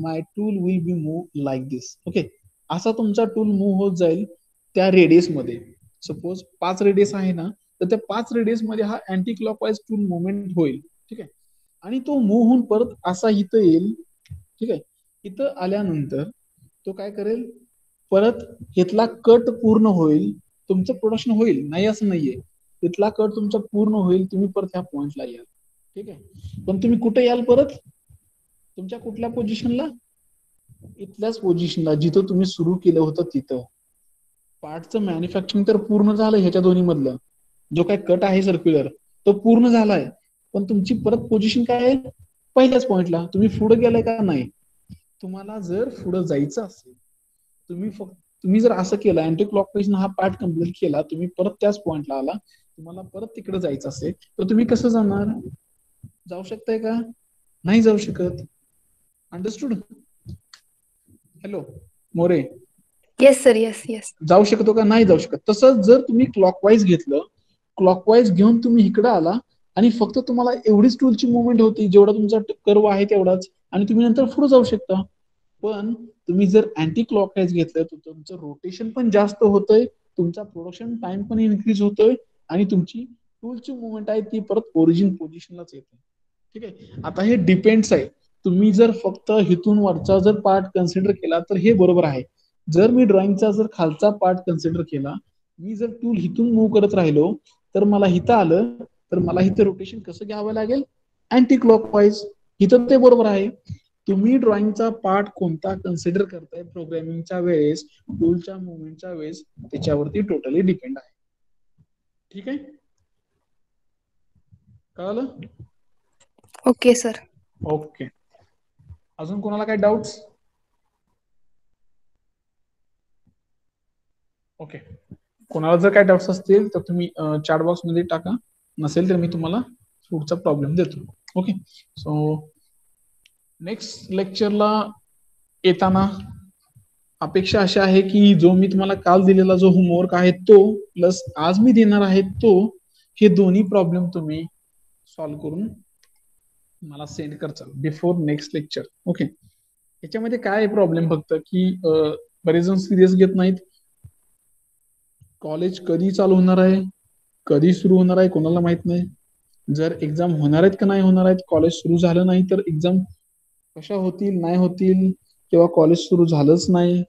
my tool will be moved like this. Okay, असा तुमचा tool move होत जाईल त्या radius मध्ये. Suppose 5 radius आहे ना, तर त्या 5 रेडियस मध्ये हा अँटी क्लॉकवाइज टूल मुवमेंट होईल. ठीक आहे, आणि तो मूव्ह होऊन परत असा इथं येईल. ठीक आहे, इथं आल्यानंतर तो काय करेल, परत इथला कट पूर्ण होईल, तुमचं प्रोडक्शन होईल, नाही असं नाहीये. इथला कट तुमचा पूर्ण होईल, तुम्ही परत ह्या पॉइंटला याल. ठीक आहे, पण तुम्ही कुठे याल परत, तुमच्या कुठल्या पोझिशनला, इथल्याच पोझिशनला जिथं तुम्ही सुरू केलं होतं तिथं. पार्टचं मॅन्युफॅक्चरिंग तर पूर्ण झालं ह्याच्या दोन्ही मधलं. जो काय कट आहे सर्क्युलर तो पूर्ण झालाय, पण तुमची परत पोझिशन काय आहे, पहिल्याच पॉइंटला. तुम्ही पुढे गेलाय का नाही. तुम्हाला जर पुढे जायचं असेल, तुम्ही जर असं केलं, अँटी क्लॉकवाइज हा पार्ट कम्प्लीट केला, तुम्ही परत त्याच पॉइंटला आला, तुम्हाला परत तिकडे जायचं असेल तर तुम्ही कसं जाणार, जाऊ शकताय का, नाही जाऊ शकत. Understood? Hello More. Yes sir. Yes yes. जाऊ शकतो का, नाही जाऊ शकत. तसंच जर तुम्ही क्लॉकवाइज घेतलं, क्लॉकवाइज घेऊन तुम्ही इकडे आला आणि फक्त तुम्हाला एवढीच टूलची मुवमेंट होती, जेवढा तुमचा कर्व आहे तेवढाच, आणि तुम्ही नंतर पुढे जाऊ शकता. पण तुम्ही जर अँटी क्लॉकवाइज घेतलं तर तुमचं रोटेशन पण जास्त होतंय, तुमचा प्रोडक्शन टाइम पण इन्क्रीज होतोय, आणि तुमची टूलची मुवमेंट आहे ती परत ओरिजिन पोझिशनलाच येते. ठीक आहे, आता हे डिपेंड्स आहे. तुम्ही जर फक्त हिथून वरचा जर पार्ट कन्सिडर केला तर हे बरोबर आहे. जर मी ड्रॉइंगचा जर खालचा पार्ट कन्सिडर केला, मी जर टूल हिथून मूव्ह करत राहिलो, तर मला हिथं आलं तर मला इथं रोटेशन कसं घ्यावं लागेल, अँटी क्लॉकवाइज. इथं ते बरोबर आहे. तुम्ही ड्रॉइंगचा पार्ट कोणता कन्सिडर करताय प्रोग्रामिंगच्या वेळेस, टूलच्या मुवमेंटच्या वेळेस, त्याच्यावरती टोटली डिपेंड आहे. ठीक आहे, कळलं? Okay sir. ओके, अजून कोणाला काय डाऊट्स? ओके, कोणाला जर काय डाऊट्स असतील तर तुम्ही चॅट बॉक्स मध्ये टाका, नसेल तर मी तुम्हाला पुढचा प्रॉब्लेम देतो. ओके, सो नेक्स्ट लेक्चरला येताना अपेक्षा अशी आहे की जो मी तुम्हाला काल दिलेला जो होमवर्क आहे तो प्लस आज मी देणार आहे तो, हे दोन्ही प्रॉब्लेम तुम्ही सॉल्व्ह करून मला सेंड करचाल बिफोर नेक्स्ट लेक्चर. ओके, याच्यामध्ये काय प्रॉब्लेम फक्त की बरेच जण सिरियस घेत नाहीत. कॉलेज कधी चालू होणार आहे, कधी सुरू होणार आहे कोणाला माहित नाही. जर एक्झाम होणार आहेत का नाही होणार आहेत, कॉलेज सुरू झालं नाही तर एक्झाम कशा होतील, नाही होतील, किंवा कॉलेज सुरू झालंच नाही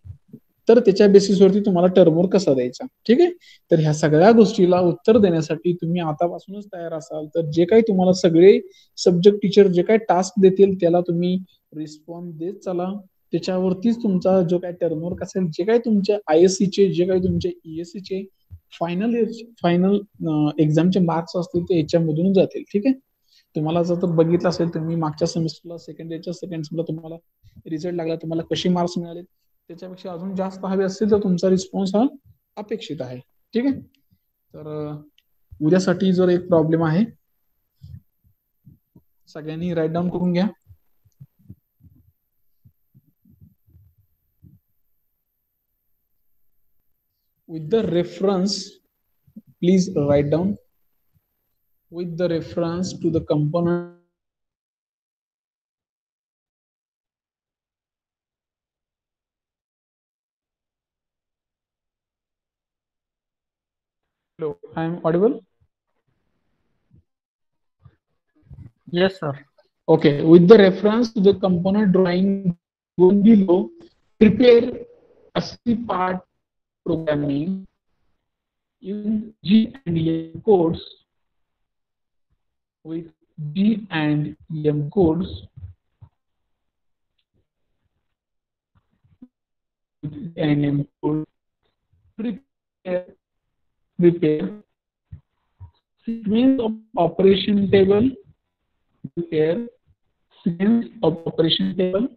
तर त्याच्या बेसिसवरती तुम्हाला टर्मवर कसा द्यायचा. ठीक आहे, तर ह्या सगळ्या गोष्टीला उत्तर देण्यासाठी तुम्ही आतापासूनच तयार असाल तर जे काही तुम्हाला सगळे सब्जेक्ट टीचर जे काही टास्क देतील त्याला तुम्ही रिस्पॉन्स देत चला. त्याच्यावरतीच तुमचा जो काही टर्मवर्क असेल, जे काही तुमचे ISC चे, जे काही तुमचे ESC चे फायनल एक्झामचे मार्क्स असतील ते याच्यामधून जातील. ठीक आहे, तुम्हाला जर बघितलं असेल तुम्ही मागच्या सेमिस्टरला सेकंड इयरच्या सेकंड सेमिस्टरला तुम्हाला रिझल्ट लागला, तुम्हाला कसे मार्क्स मिळाले, त्याच्यापेक्षा अजून जास्त हवे असतील तर तुमचा रिस्पॉन्स हा अपेक्षित आहे. ठीक आहे, तर उद्यासाठी जर एक प्रॉब्लेम आहे, सगळ्यांनी राईट डाऊन करून घ्या. With the reference, please write down with the reference to the component. Hello, I am audible? Yes, sir. Okay, with the reference to the component drawing Going below, prepare assembly part programming in G and M codes with G and M codes and M code. Prepare sequence of operation table. Prepare sequence of operation table.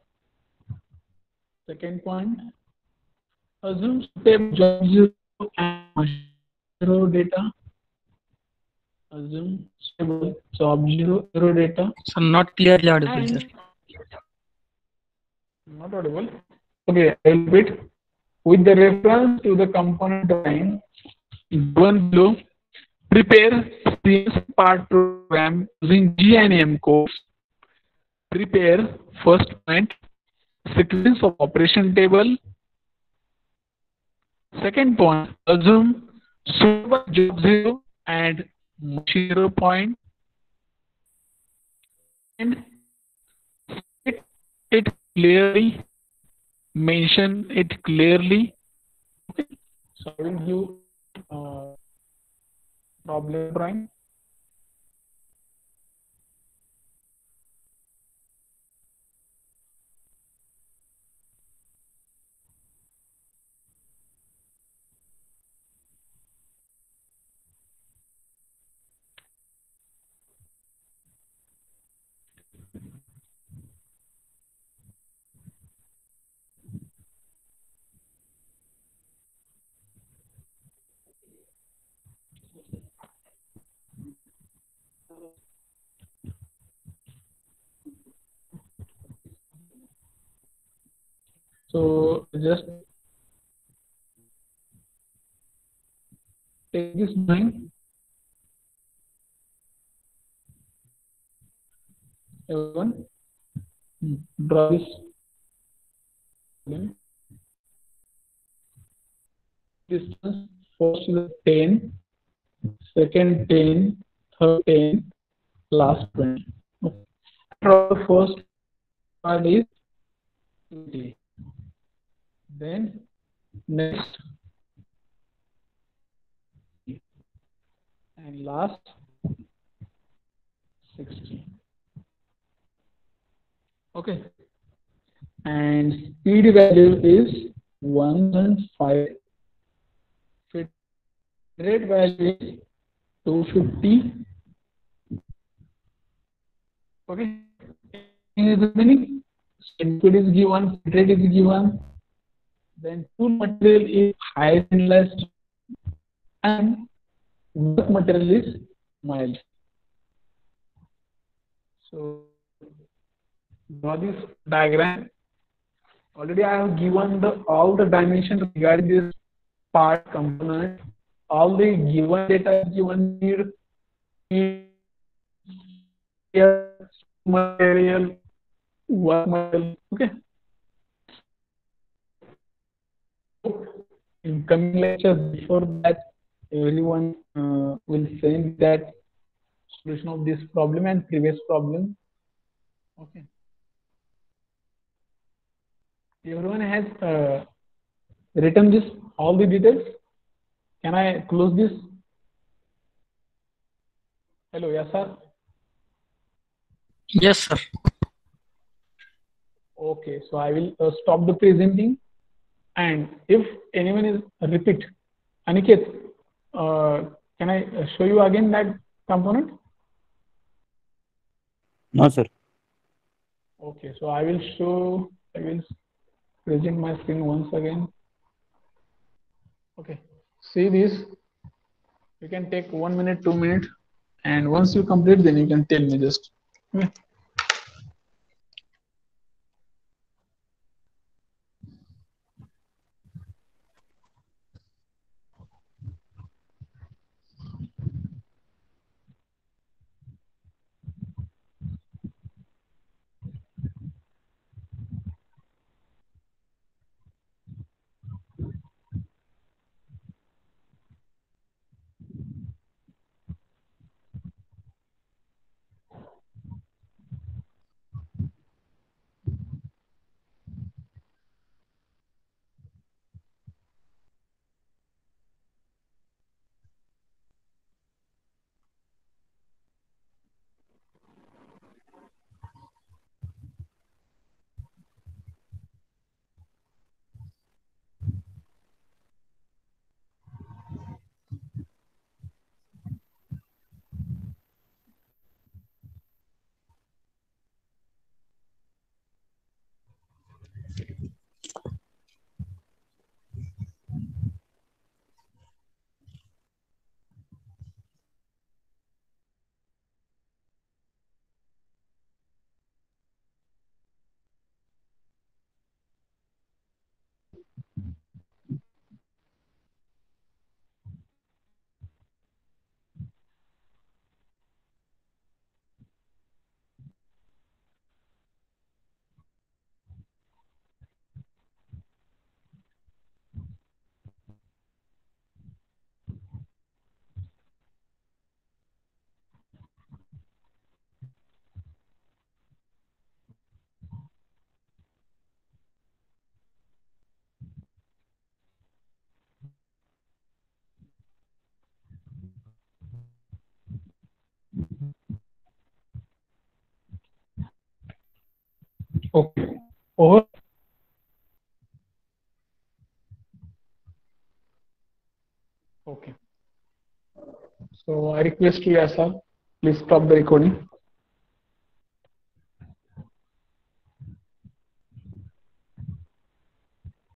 Second point, assume step job 0 and machine 0 data. Assume stable job 0 data. So not clearly audible, And sir. not audible. Okay, I will repeat. With the reference to the component line given below, prepare CS part program using G and M codes. Prepare first point, sequence of operation table. Second point, assume super job 0 and machine 0 point. And it clearly, mention it clearly. Okay. So I will give problem drawing. So just take this line. Everyone, draw this line. Distance first is 10, second 10, third 10, last 20. Okay. Draw the first part is 20. Then next and last 60. Okay. And speed value is 105. Fit rate value is 250. Okay. In the beginning, input is given, fit rate is given. Then tool material is highest and last, and work material is mild. So draw this diagram. Already I have given all the dimensions regarding this part component. All the given data is given here. Material, work material. Okay. In coming lectures, before that, everyone will send that solution of this problem and previous problem. Okay. Everyone has written this, all the details. Can I close this? Hello, yes, sir. Yes, sir. Okay, so I will stop the presenting. And if anyone is repeat, Aniket, can I show you again that component? No, sir. Okay, so I will present my screen once again. Okay, see this. You can take 1 minute, 2 minutes, and once you complete, then you can tell me just. Okay. Okay. Over. Okay. So I request you, Yasa, please stop the recording.